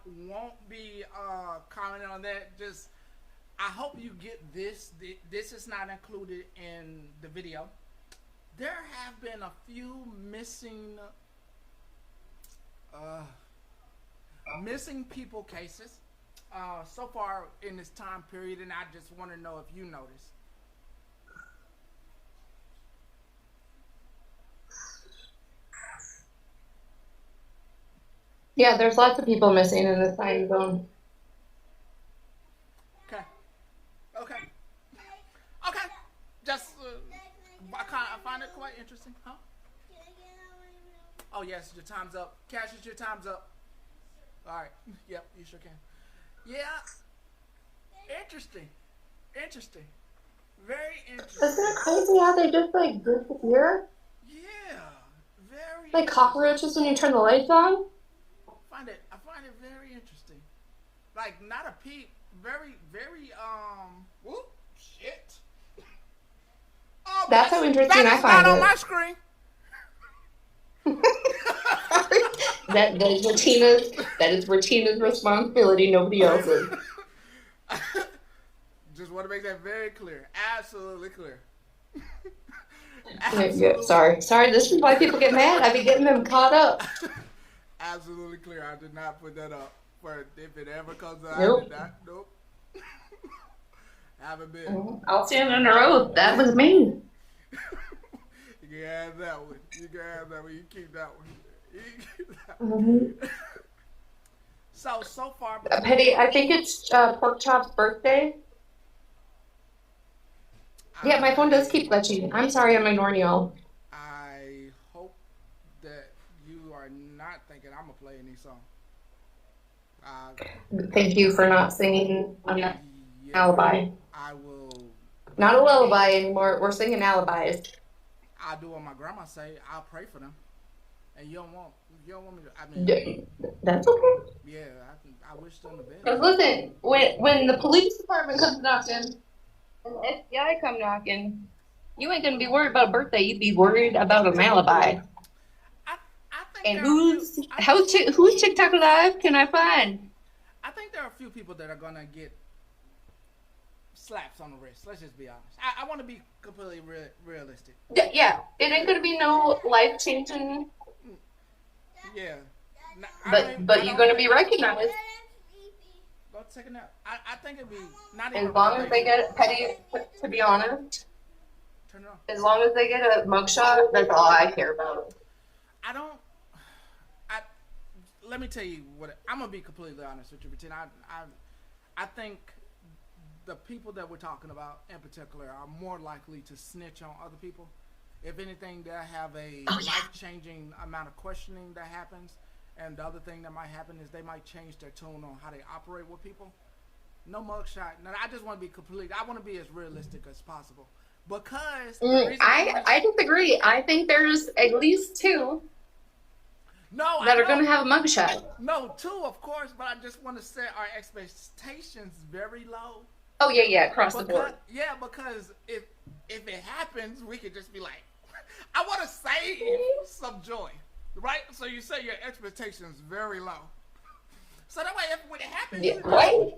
be commenting on that. Just I hope you get this. This is not included in the video. There have been a few missing people cases so far in this time period, and I just want to know if you noticed. Yeah, there's lots of people missing in this time zone. Okay. Just I find it quite interesting, huh? Oh yes, your time's up. Cassius, your time's up. All right. Yep, you sure can. Yeah. Interesting. Very interesting. Isn't it crazy how they just disappear? Yeah. Very. Like cockroaches when you turn the lights on. I find it very interesting. Like not a peep. Very. Whoop. Shit. Oh, that's how interesting I find it. Not on my screen. That is Retina's responsibility, nobody else's. Just want to make that very clear. Absolutely clear. Yeah, sorry. This is why people get mad. I've been getting them caught up. Absolutely clear. I did not put that up. For if it ever comes out, nope. I did not. Nope. Haven't been. I'll stand under oath. That was me. You can have that one. You can have that one. You keep that one. You keep that one. Mhm. So far between Petty, I think it's Pork Chop's birthday. Yeah, my phone does keep I glitching. I'm sorry I'm ignoring y'all. I hope that you are not thinking I'm gonna play any song. Uh, Thank you for not singing an yeah, alibi. I will Not a be. lullaby anymore. We're singing alibis. I do what my grandma say. I'll pray for them. And you don't want me to. I mean, D- That's okay. yeah, I wish them the Because best. listen, when the police department comes knocking and the FBI come knocking, you ain't gonna be worried about a birthday. You'd be worried about an alibi. I I think And there are a few. whose TikTok live can I find? I think there are a few people that are gonna get slaps on the wrist. Let's just be honest. I want to be completely realistic. Yeah, it ain't gonna be no life changing, Yeah. I but you're don't gonna think. be recognized Go take a nap. I think it'd be not even as long as they related. get it petty. To be honest, Turn it on. as long as they get a mugshot, that's all I care about. I don't. I let me tell you what I'm gonna be completely honest with you, Bettina. I think the people that we're talking about in particular are more likely to snitch on other people. If anything, they have a Oh yeah. life changing amount of questioning that happens. And the other thing that might happen is they might change their tune on how they operate with people. No mugshot. No, I just want to be complete. I want to be as realistic as possible because the reason I disagree. I think there's at least two no, I that are gonna know. have a mugshot. No, two, of course, but I just want to set our expectations very low. Oh yeah, yeah, across the Because board. yeah, because if it happens, we could just be like, I want to save some joy, right? So you say your expectations very low, so that way if when it happens, Yeah, it's just right?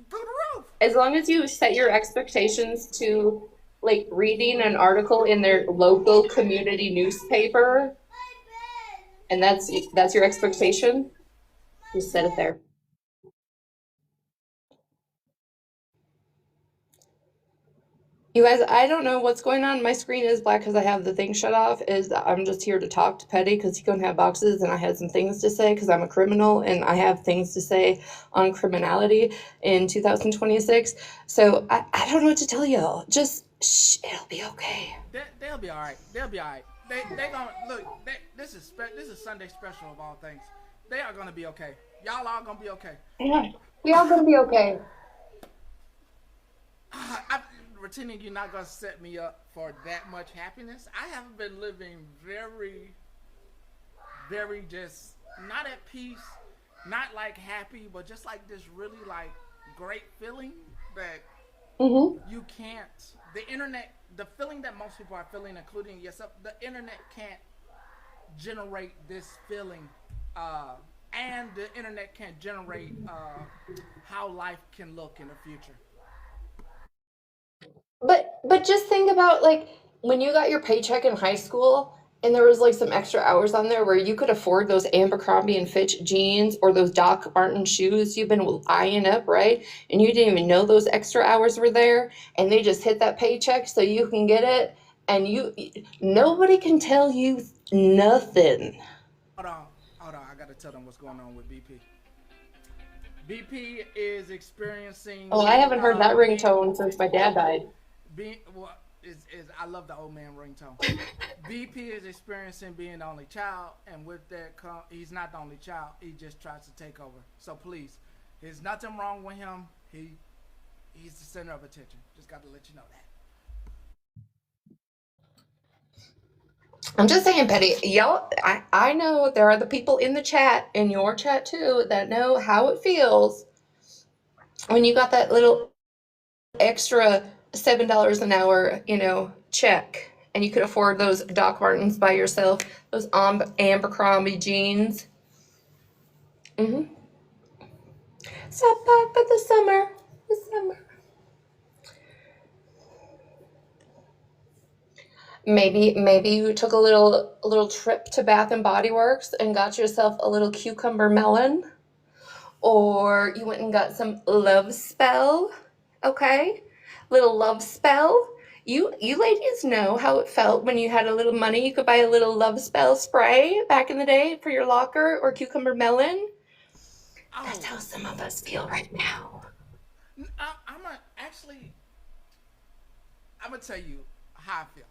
through the roof. As long as you set your expectations to like reading an article in their local community newspaper, and that's your expectation, just set it there. You guys, I don't know what's going on. My screen is black because I have the thing shut off. Is I'm just here to talk to Petty because he couldn't have boxes, and I had some things to say because I'm a criminal and I have things to say on criminality in 2026. So I don't know what to tell y'all. Just shh, it'll be okay. They'll be all right. They'll be all right. They gonna look. This is Sunday special of all things. They are gonna be okay. Y'all are gonna be okay. Yeah, we all gonna be okay. I, pretending you're not gonna set me up for that much happiness. I have been living very, very just not at peace, not like happy, but just like this really like great feeling that Mm-hmm. you can't. The internet, the feeling that most people are feeling, including yourself, the internet can't generate this feeling, and the internet can't generate how life can look in the future. But just think about like when you got your paycheck in high school and there was like some extra hours on there where you could afford those Abercrombie and Fitch jeans or those Doc Marten shoes you've been eyeing up, right? And you didn't even know those extra hours were there and they just hit that paycheck so you can get it and you nobody can tell you nothing. Hold on, hold on. I gotta tell them what's going on with BP. BP is Oh, experiencing I haven't heard that being ringtone since my dad died. being well is I love the old man ringtone. BP is experiencing being the only child, and with that, he's not the only child. He just tries to take over. So please, there's nothing wrong with him. He's the center of attention. Just got to let you know that. I'm just saying, Petty, y'all, I know there are the people in the chat, in your chat too, that know how it feels when you got that little extra $7 an hour, check, and you could afford those Doc Martens by yourself, those Abercrombie jeans. Mm-hmm. Stop by for the summer. The summer. Maybe you took a little trip to Bath and Body Works and got yourself a little cucumber melon, or you went and got some love spell. Okay, little love spell. You ladies know how it felt when you had a little money. You could buy a little love spell spray back in the day for your locker or cucumber melon. That's Oh, how some of us feel right now. I'm a, actually, I'm gonna tell you how I feel.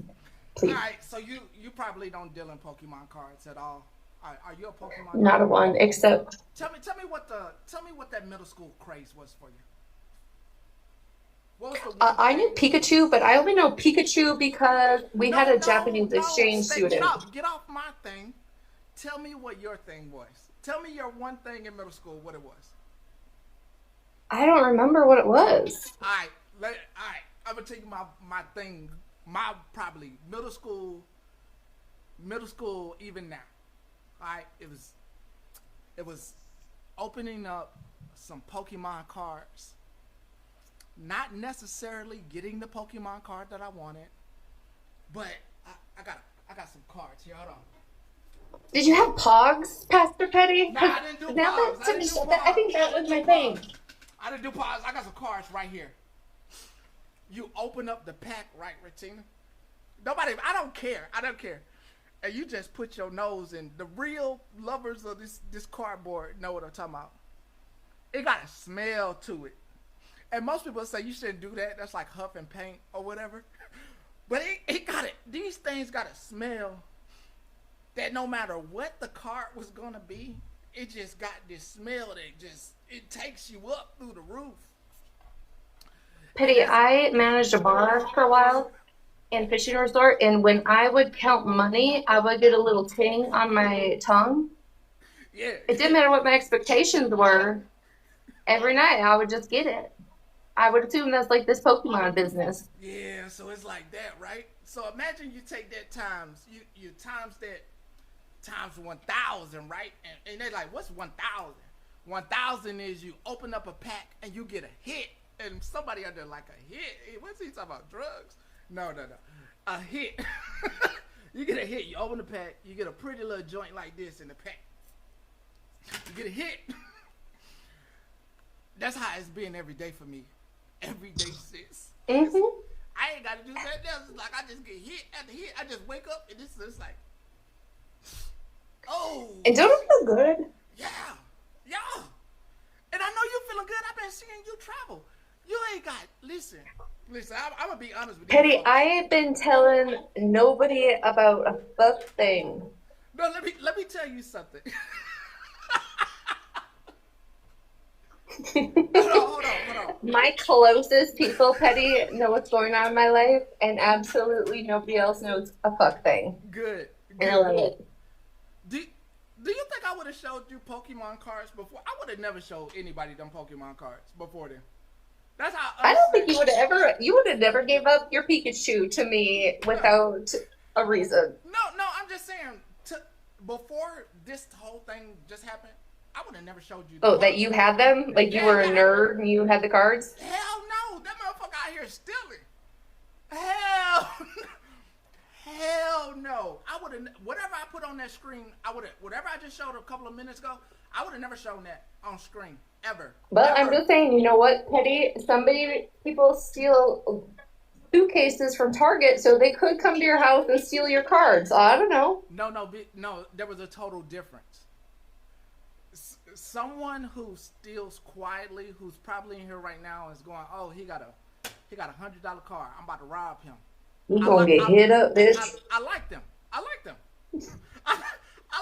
All Please. right, so you probably don't deal in Pokemon cards at all. Are you a Pokemon Not a girl? one, except Tell me what that middle school craze was for you. What was the one I knew thing? Pikachu, but I only know Pikachu because we had No, a no, Japanese no. exchange Stay. student. Get off my thing. Tell me what your thing was. Tell me your one thing in middle school. What it was. I don't remember what it was. All right. All right. I'm gonna tell you my thing. My probably middle school even now. All right. It was opening up some Pokemon cards. Not necessarily getting the Pokemon card that I wanted, but I got some cards here. Hold on. Did you have Pogs, Pastor Petty? Nah, 'Cause I didn't do now pause. that I Timmy didn't do said that, I pause. think that I was didn't my do thing. pause. I didn't do pause. I got some cards right here. You open up the pack, right, Retina? Nobody. I don't care. I don't care. And you just put your nose in. The real lovers of this cardboard know what I'm talking about. It got a smell to it. And most people say you shouldn't do that. That's like huffing paint or whatever. But it got it. These things got a smell that no matter what the card was gonna be, it just got this smell that just it takes you up through the roof. And Petty, I managed a bar for a while in fishing resort, and when I would count money, I would get a little ting on my tongue. yeah, It didn't matter what my expectations were. Every night, I would just get it. I would assume that's like this Pokemon business. yeah. So it's like that, right? So imagine you take that times you times that times 1,000, right? And they're like, what's 1,000? 1,000 is you open up a pack and you get a hit, and somebody under like a hit. What's he talking about? Drugs? No, no, no. A hit. You get a hit. You open the pack. You get a pretty little joint like this in the pack. You get a hit. That's how it's been every day for me. Every day since. Mm-hmm. I ain't got to do that. It's like I just get hit after hit. I just wake up and it's like, oh, And don't it feel good? yeah, yeah. And I know you feeling good. I've been seeing you travel. You ain't got, listen. I'm going to be honest with you. Petty, Folks. I have been telling nobody about a fuck thing. No, let me tell you something. Hold on. My closest people, Petty, know what's going on in my life, and absolutely nobody else knows a fuck thing. Good. And I love it. Do you think I would have showed you Pokemon cards before? I would have never showed anybody them Pokemon cards before then. That's how I don't think you would have never gave up your Pikachu to me without a reason. No, I'm just saying, before this whole thing just happened, I would have never showed you. Oh, that you had them? Like you were a nerd and you had the cards? Hell no, that motherfucker out here stealing. Hell, hell no. I would have whatever I put on that screen. Whatever I just showed a couple of minutes ago. I would have never shown that on screen ever. But Ever. I'm just saying, you know what, Petty? People steal suitcases from Target, so they could come to your house and steal your cards. I don't know. No. There was a total difference. Someone who steals quietly, who's probably in here right now, is going, "Oh, he got $100 car. I'm about to rob him." You gonna get hit up, bitch. I like them. I like them. I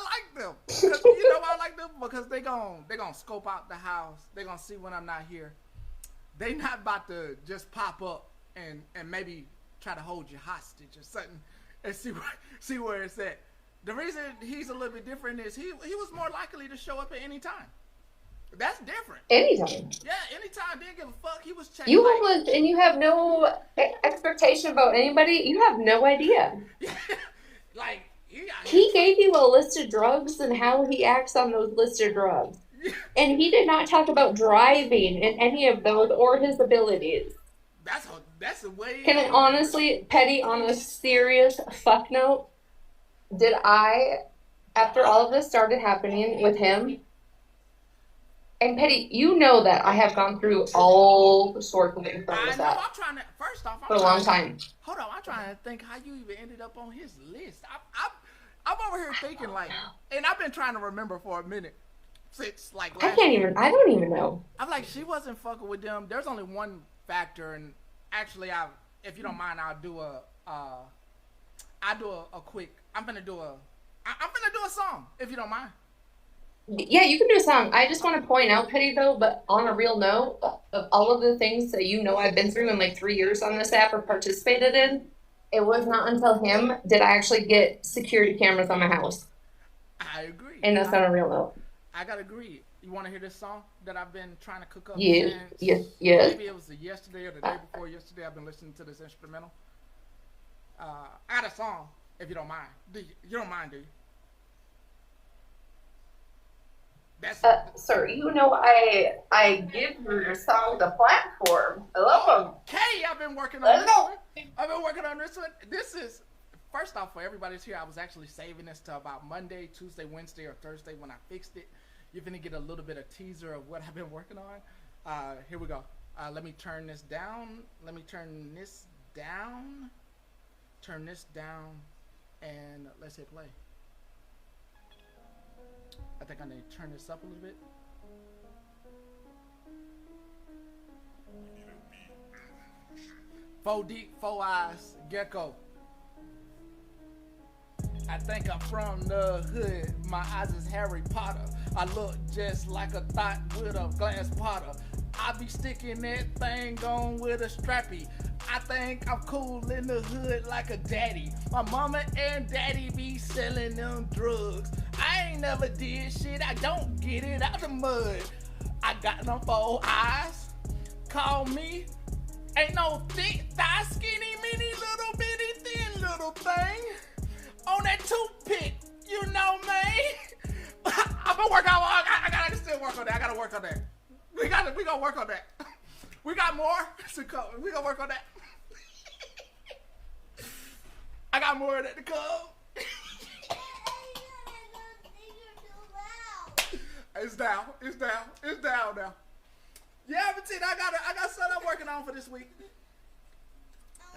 like them. Because, you know why I like them? Because they gon' scope out the house. They gonna see when I'm not here. They not about to just pop up and maybe try to hold you hostage or something and see where it's at. The reason he's a little bit different is he was more likely to show up at any time. That's different. Anytime. Yeah, anytime. Didn't give a fuck. He was checking. You homeless and you have no expectation about anybody. You have no idea. Like he gave you a list of drugs and how he acts on those list of drugs. And he did not talk about driving in any of those or his abilities. That's a way. Can I honestly, Petty, on a serious fuck note, did I, after all of this started happening with him, And Petty, you know that I have gone through all sorts of things on I this know. app I'm trying to. First off, for I'm a long trying. time. Hold on. I'm trying to think how you even ended up on his list. I'm over here thinking like, and I've been trying to remember for a minute since like last week. I don't even know. I'm like, she wasn't fucking with them. There's only one factor, and actually, if you don't mind, I'll do a quick. I'm gonna do a song if you don't mind. Yeah, you can do a song. I just want to point out, Petty, though, but on a real note, of all of the things that you know I've been through in like 3 years on this app or participated in, it was not until him did I actually get security cameras on my house. I agree. And that's on a real note. I gotta agree. You want to hear this song that I've been trying to cook up Yes, since? yes, yes. Maybe it was yesterday or the day before yesterday. I've been listening to this instrumental. I got a song, if you don't mind. You don't mind, do you? That's Sir, you know I give your song the platform. I love them. Okay, I've been working on this one. I've been working on this one. This is, first off, for everybody's here, I was actually saving this to about Monday, Tuesday, Wednesday, or Thursday when I fixed it. You're going to get a little bit of teaser of what I've been working on. Here we go. Let me turn this down. Let me turn this down. Turn this down. And let's hit play. I think I need to turn this up a little bit. Four deep, four eyes, gecko. I think I'm from the hood. My eyes is Harry Potter. I look just like a thought with a glass potter. I be sticking that thing on with a strappy. I think I'm cool in the hood like a daddy. My mama and daddy be selling them drugs. I ain't never did shit. I don't get it out the mud. I got them four eyes. Call me. Ain't no thick thigh, skinny, mini, little bitty, thin little thing. On that toothpick, you know me. I've been working on. I gotta still work on that. I gotta work on that. We gonna work on that. We got more to come. We gonna work on that. I got more of that to come. It's down. It's down. It's down now. Yeah, but I got something I'm working on for this week.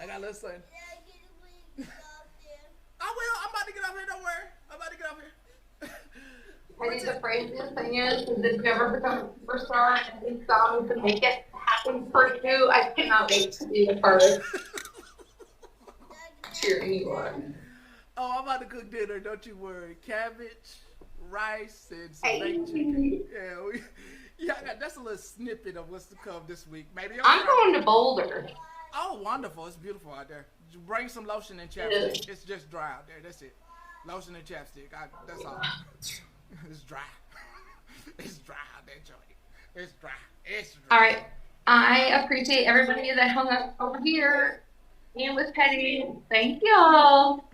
I got a little something. I will. I'm about to get up here. Don't worry. I'm about to get up here. I think the craziest thing is if you ever become a superstar and need someone to make it happen for you, I cannot wait to be a part of cheering you on. Oh, I'm about to cook dinner. Don't you worry. Cabbage, rice, and some baked chicken. Yeah, that's a little snippet of what's to come this week. Maybe I'm going to Boulder. Oh, wonderful. It's beautiful out there. Bring some lotion and chapstick. It's just dry out there. That's it. Lotion and chapstick. That's all. It's dry. It's dry out there, Joey. It's dry. It's dry. All right. I appreciate everybody that hung up over here and with Petty. Thank y'all.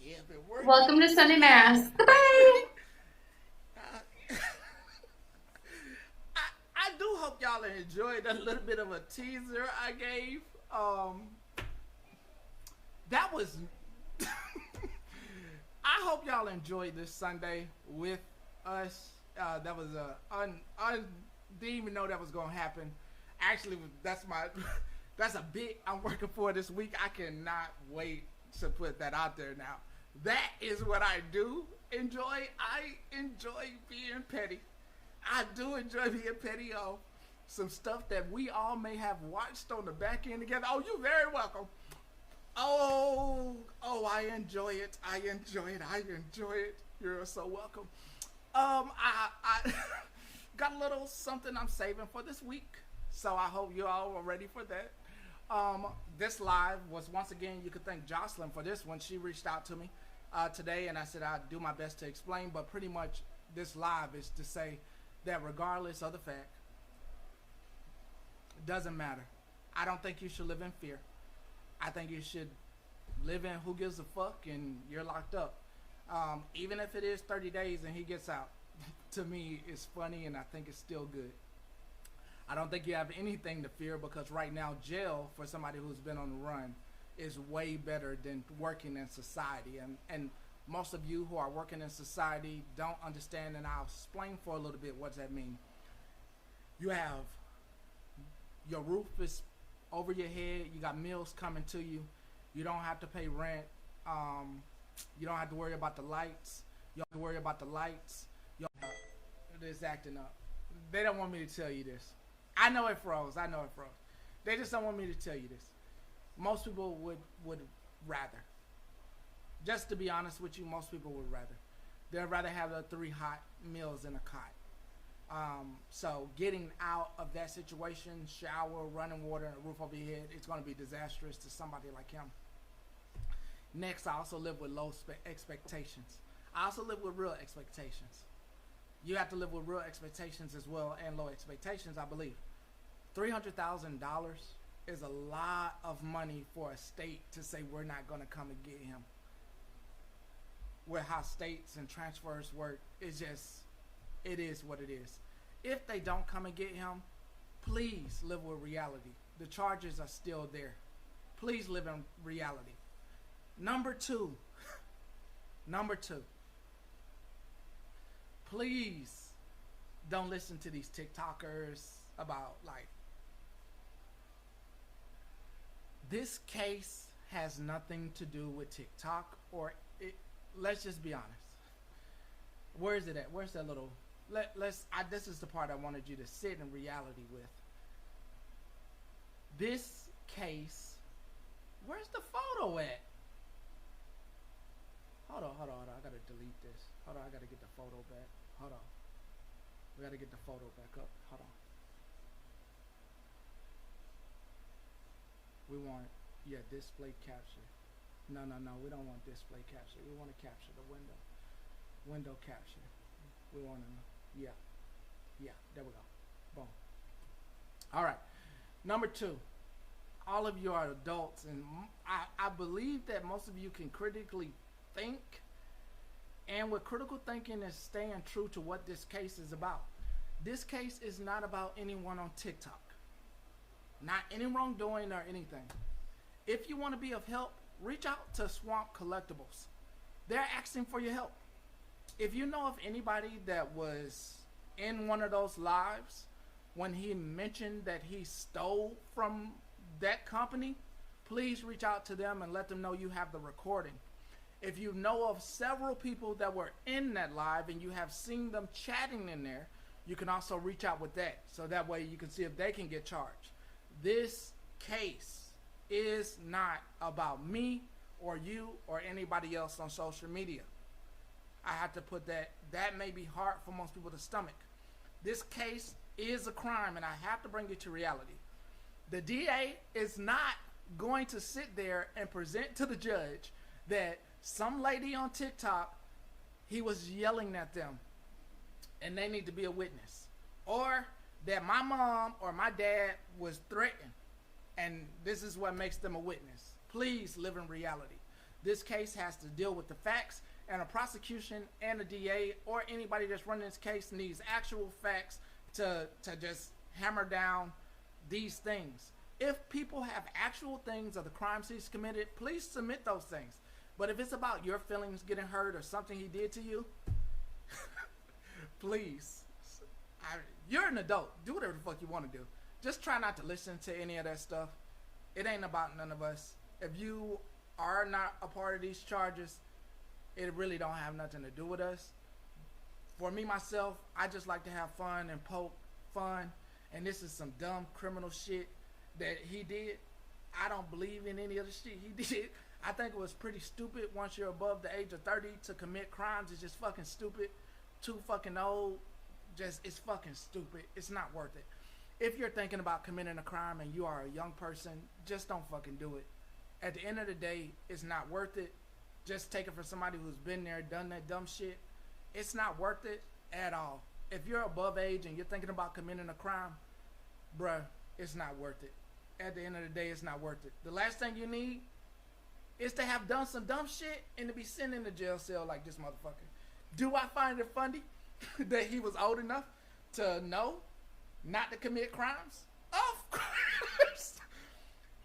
Yeah, been working. Welcome to Sunday Mass. Goodbye. I do hope y'all enjoyed a little bit of a teaser I gave. That was. I hope y'all enjoyed this Sunday with us. That was I didn't even know that was gonna happen. Actually, that's a bit I'm working for this week. I cannot wait to put that out there now. That is what I do enjoy. I enjoy being petty. I do enjoy being petty on some stuff that we all may have watched on the back end together. Oh, you're very welcome. Oh, I enjoy it. I enjoy it. You're so welcome. I got a little something I'm saving for this week, so I hope you all are ready for that. This live was, once again, you could thank Jocelyn for this one. She reached out to me today, and I said I'd do my best to explain, but pretty much this live is to say that regardless of the fact, it doesn't matter. I don't think you should live in fear. I think you should live in who gives a fuck and you're locked up. Even if it is 30 days and he gets out, to me it's funny and I think it's still good. I don't think you have anything to fear because right now jail for somebody who's been on the run is way better than working in society. And most of you who are working in society don't understand, and I'll explain for a little bit what does that mean. You have your roof is over your head. You got meals coming to you. You don't have to pay rent. You don't have to worry about the lights. You don't have to worry about the lights. It's acting up. They don't want me to tell you this. I know it froze. I know it froze. They just don't want me to tell you this. Most people would rather. Just to be honest with you, most people would rather. They'd rather have the 3 hot meals in a cot. So getting out of that situation, shower, running water, and a roof over your head, it's going to be disastrous to somebody like him. Next, I also live with low expectations. I also live with real expectations. You have to live with real expectations as well, and low expectations, I believe. $300,000 is a lot of money for a state to say we're not going to come and get him. With how states and transfers work, it is what it is. If they don't come and get him, please live with reality. The charges are still there. Please live in reality. Number two, please don't listen to these TikTokers about, like, this case has nothing to do with TikTok or it. Let's just be honest. Where is it at? Where's that little? This is the part I wanted you to sit in reality with. This case. Where's the photo at? Hold on. I gotta delete this. Hold on, I gotta get the photo back. Hold on. We gotta get the photo back up. Hold on. We want, display capture. No, we don't want display capture. We want to capture the window. Window capture. We want to, yeah, there we go. Boom. All right. Number 2, all of you are adults, and I believe that most of you can critically think, and what critical thinking is staying true to what this case is about. This case is not about anyone on TikTok. Not any wrongdoing or anything. If you want to be of help, reach out to Swamp Collectibles. They're asking for your help. If you know of anybody that was in one of those lives when he mentioned that he stole from that company, please reach out to them and let them know you have the recording. If you know of several people that were in that live and you have seen them chatting in there, you can also reach out with that. So that way you can see if they can get charged. This case is not about me or you or anybody else on social media. I have to put that. That may be hard for most people to stomach. This case is a crime, and I have to bring it to reality. The DA is not going to sit there and present to the judge that some lady on TikTok, he was yelling at them and they need to be a witness, or that my mom or my dad was threatened and this is what makes them a witness. Please live in reality. This case has to deal with the facts, and a prosecution and a DA or anybody that's running this case needs actual facts to just hammer down these things. If people have actual things of the crimes he's committed, please submit those things. But if it's about your feelings getting hurt or something he did to you, please, you're an adult. Do whatever the fuck you want to do. Just try not to listen to any of that stuff. It ain't about none of us. If you are not a part of these charges, it really don't have nothing to do with us. For me, myself, I just like to have fun and poke fun. And this is some dumb criminal shit that he did. I don't believe in any of the shit he did. I think it was pretty stupid. Once you're above the age of 30 to commit crimes, it's just fucking stupid. Too fucking old. It's fucking stupid. It's not worth it. If you're thinking about committing a crime and you are a young person, just don't fucking do it. At the end of the day, it's not worth it. Just take it from somebody who's been there, done that dumb shit. It's not worth it at all. If you're above age and you're thinking about committing a crime, bruh, it's not worth it. At the end of the day, it's not worth it. The last thing you need is to have done some dumb shit and to be sent in the jail cell like this motherfucker. Do I find it funny that he was old enough to know not to commit crimes? Of course.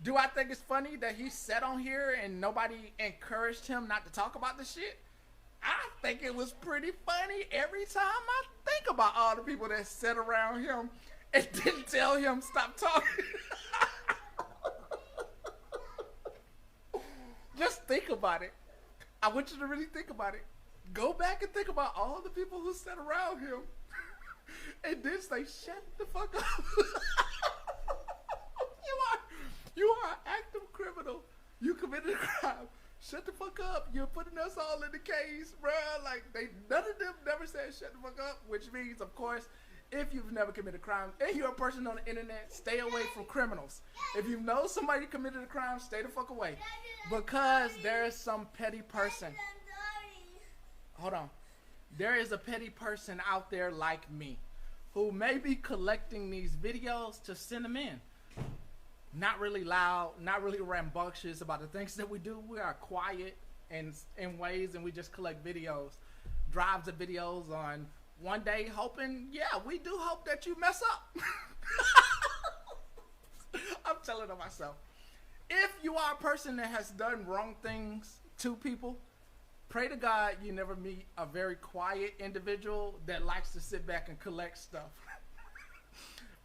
Do I think it's funny that he sat on here and nobody encouraged him not to talk about the shit? I think it was pretty funny every time I think about all the people that sat around him and didn't tell him stop talking. Just think about it. I want you to really think about it. Go back and think about all the people who sat around him and then say, shut the fuck up. you are an active criminal. You committed a crime. Shut the fuck up. You're putting us all in the case, bruh. Like, none of them never said shut the fuck up, which means, of course, if you've never committed a crime and you're a person on the internet, stay away from criminals. If you know somebody committed a crime, stay the fuck away. Because there is some petty person. Hold on. There is a petty person out there like me who may be collecting these videos to send them in. Not really loud, not really rambunctious about the things that we do. We are quiet in ways, and we just collect videos, drives of videos on one day, hoping, yeah, we do hope that you mess up. I'm telling on myself. If you are a person that has done wrong things to people, pray to God you never meet a very quiet individual that likes to sit back and collect stuff.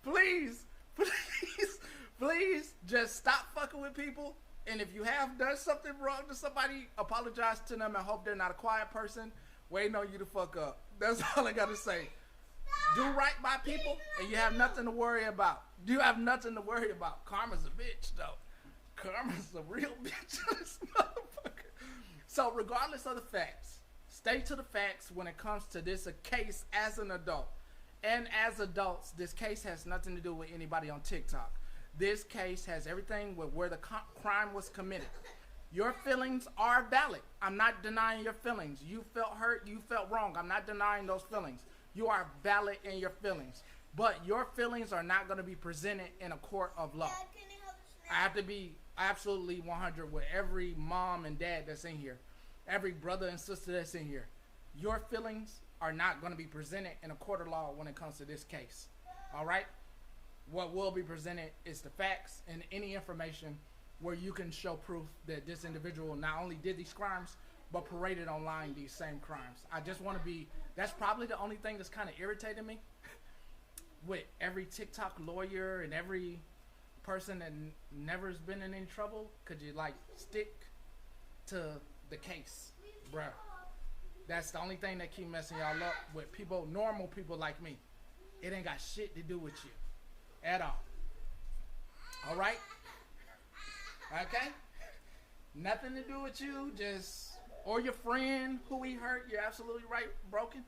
Please, please, please just stop fucking with people. And if you have done something wrong to somebody, apologize to them and hope they're not a quiet person waiting on you to fuck up. That's all I gotta say. Do right by people and you have nothing to worry about. You have nothing to worry about. Karma's a bitch though. Karma's a real bitch. This motherfucker. So regardless of the facts, stay to the facts when it comes to this case as an adult. And as adults, this case has nothing to do with anybody on TikTok. This case has everything with where the crime was committed. Your feelings are valid. I'm not denying your feelings. You felt hurt. You felt wrong. I'm not denying those feelings. You are valid in your feelings. But your feelings are not going to be presented in a court of law. I have to be absolutely 100 with every mom and dad that's in here. Every brother and sister that's in here. Your feelings are not going to be presented in a court of law when it comes to this case. All right? What will be presented is the facts and any information where you can show proof that this individual not only did these crimes, but paraded online these same crimes. I just want to be, that's probably the only thing that's kind of irritating me with every TikTok lawyer and every person that never has been in any trouble. Could you like stick to the case, bruh? That's the only thing that keep messing y'all up with people, normal people like me. It ain't got shit to do with you at all. All right? Okay? Nothing to do with you, just, or your friend who he hurt. You're absolutely right, broken.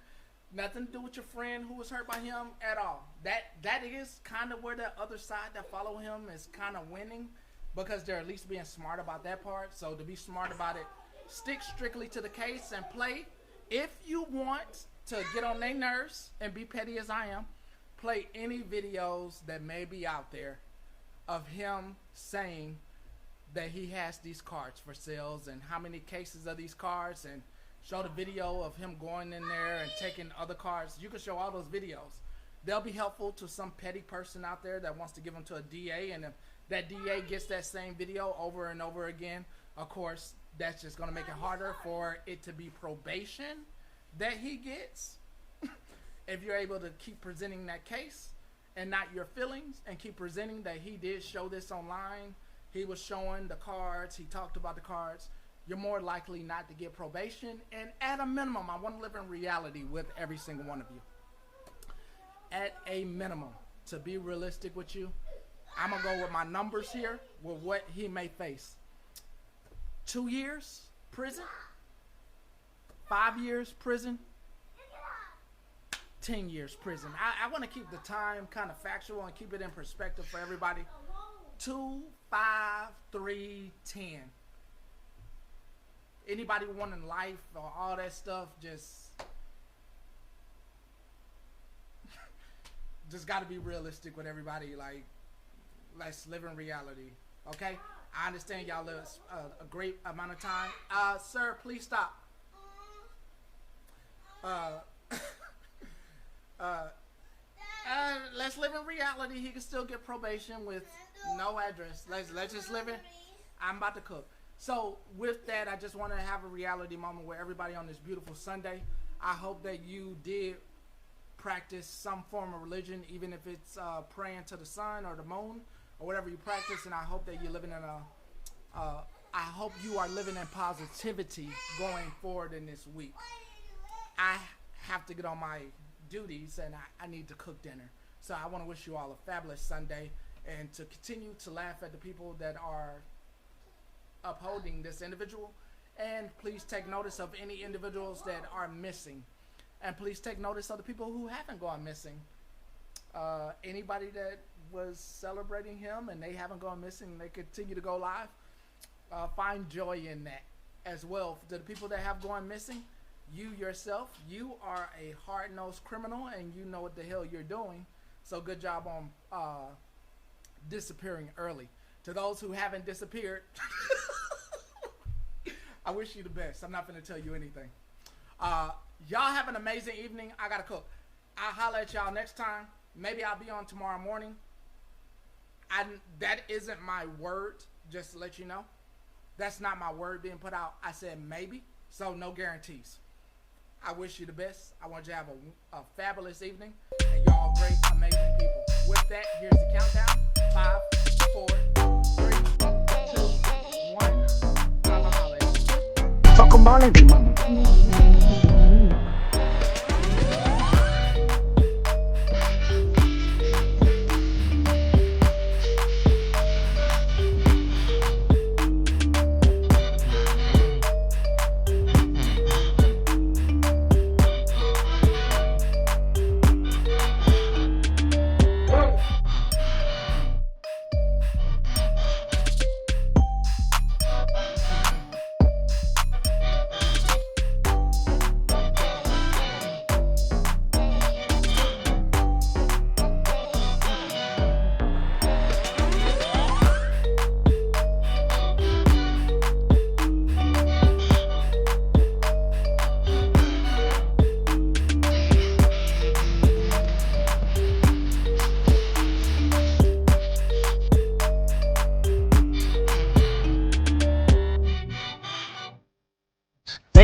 Nothing to do with your friend who was hurt by him at all. That is kind of where the other side that follow him is kind of winning, because they're at least being smart about that part. So to be smart about it, stick strictly to the case and play. If you want to get on their nerves and be petty as I am, play any videos that may be out there of him saying that he has these cards for sales and how many cases of these cards, and show the video of him going in there and taking other cards. You can show all those videos. They'll be helpful to some petty person out there that wants to give them to a DA, and if that DA gets that same video over and over again, of course, that's just going to make it harder for it to be probation that he gets. If you're able to keep presenting that case and not your feelings, and keep presenting that he did show this online, he was showing the cards, he talked about the cards, you're more likely not to get probation. And at a minimum, I want to live in reality with every single one of you. At a minimum, to be realistic with you, I'm going to go with my numbers here with what he may face. 2 years prison, 5 years prison, 10 years prison. I want to keep the time kind of factual and keep it in perspective for everybody. 2, 5, 3, 10. Anybody wanting life or all that stuff, just got to be realistic with everybody. Like, let's live in reality, okay? I understand y'all live a great amount of time. Sir, please stop. Let's live in reality. He can still get probation with no address. Let's just live in. I'm about to cook. So with that, I just want to have a reality moment where everybody on this beautiful Sunday, I hope that you did practice some form of religion, even if it's praying to the sun or the moon or whatever you practice. And I hope that you're living in I hope you are living in positivity going forward in this week. I have to get on my duties and I need to cook dinner. So I want to wish you all a fabulous Sunday and to continue to laugh at the people that are upholding this individual. And please take notice of any individuals that are missing. And please take notice of the people who haven't gone missing. Anybody that was celebrating him and they haven't gone missing and they continue to go live, find joy in that as well. To the people that have gone missing, you yourself, you are a hard-nosed criminal and you know what the hell you're doing. So good job on disappearing early. To those who haven't disappeared, I wish you the best. I'm not going to tell you anything. Y'all have an amazing evening. I got to cook. I'll holler at y'all next time. Maybe I'll be on tomorrow morning. That isn't my word, just to let you know. That's not my word being put out. I said maybe, so no guarantees. I wish you the best. I want you to have a fabulous evening. And y'all great, amazing people. With that, here's the countdown. 5, 4, 3, 2, 1. I'll holler at you. Talk about it, man.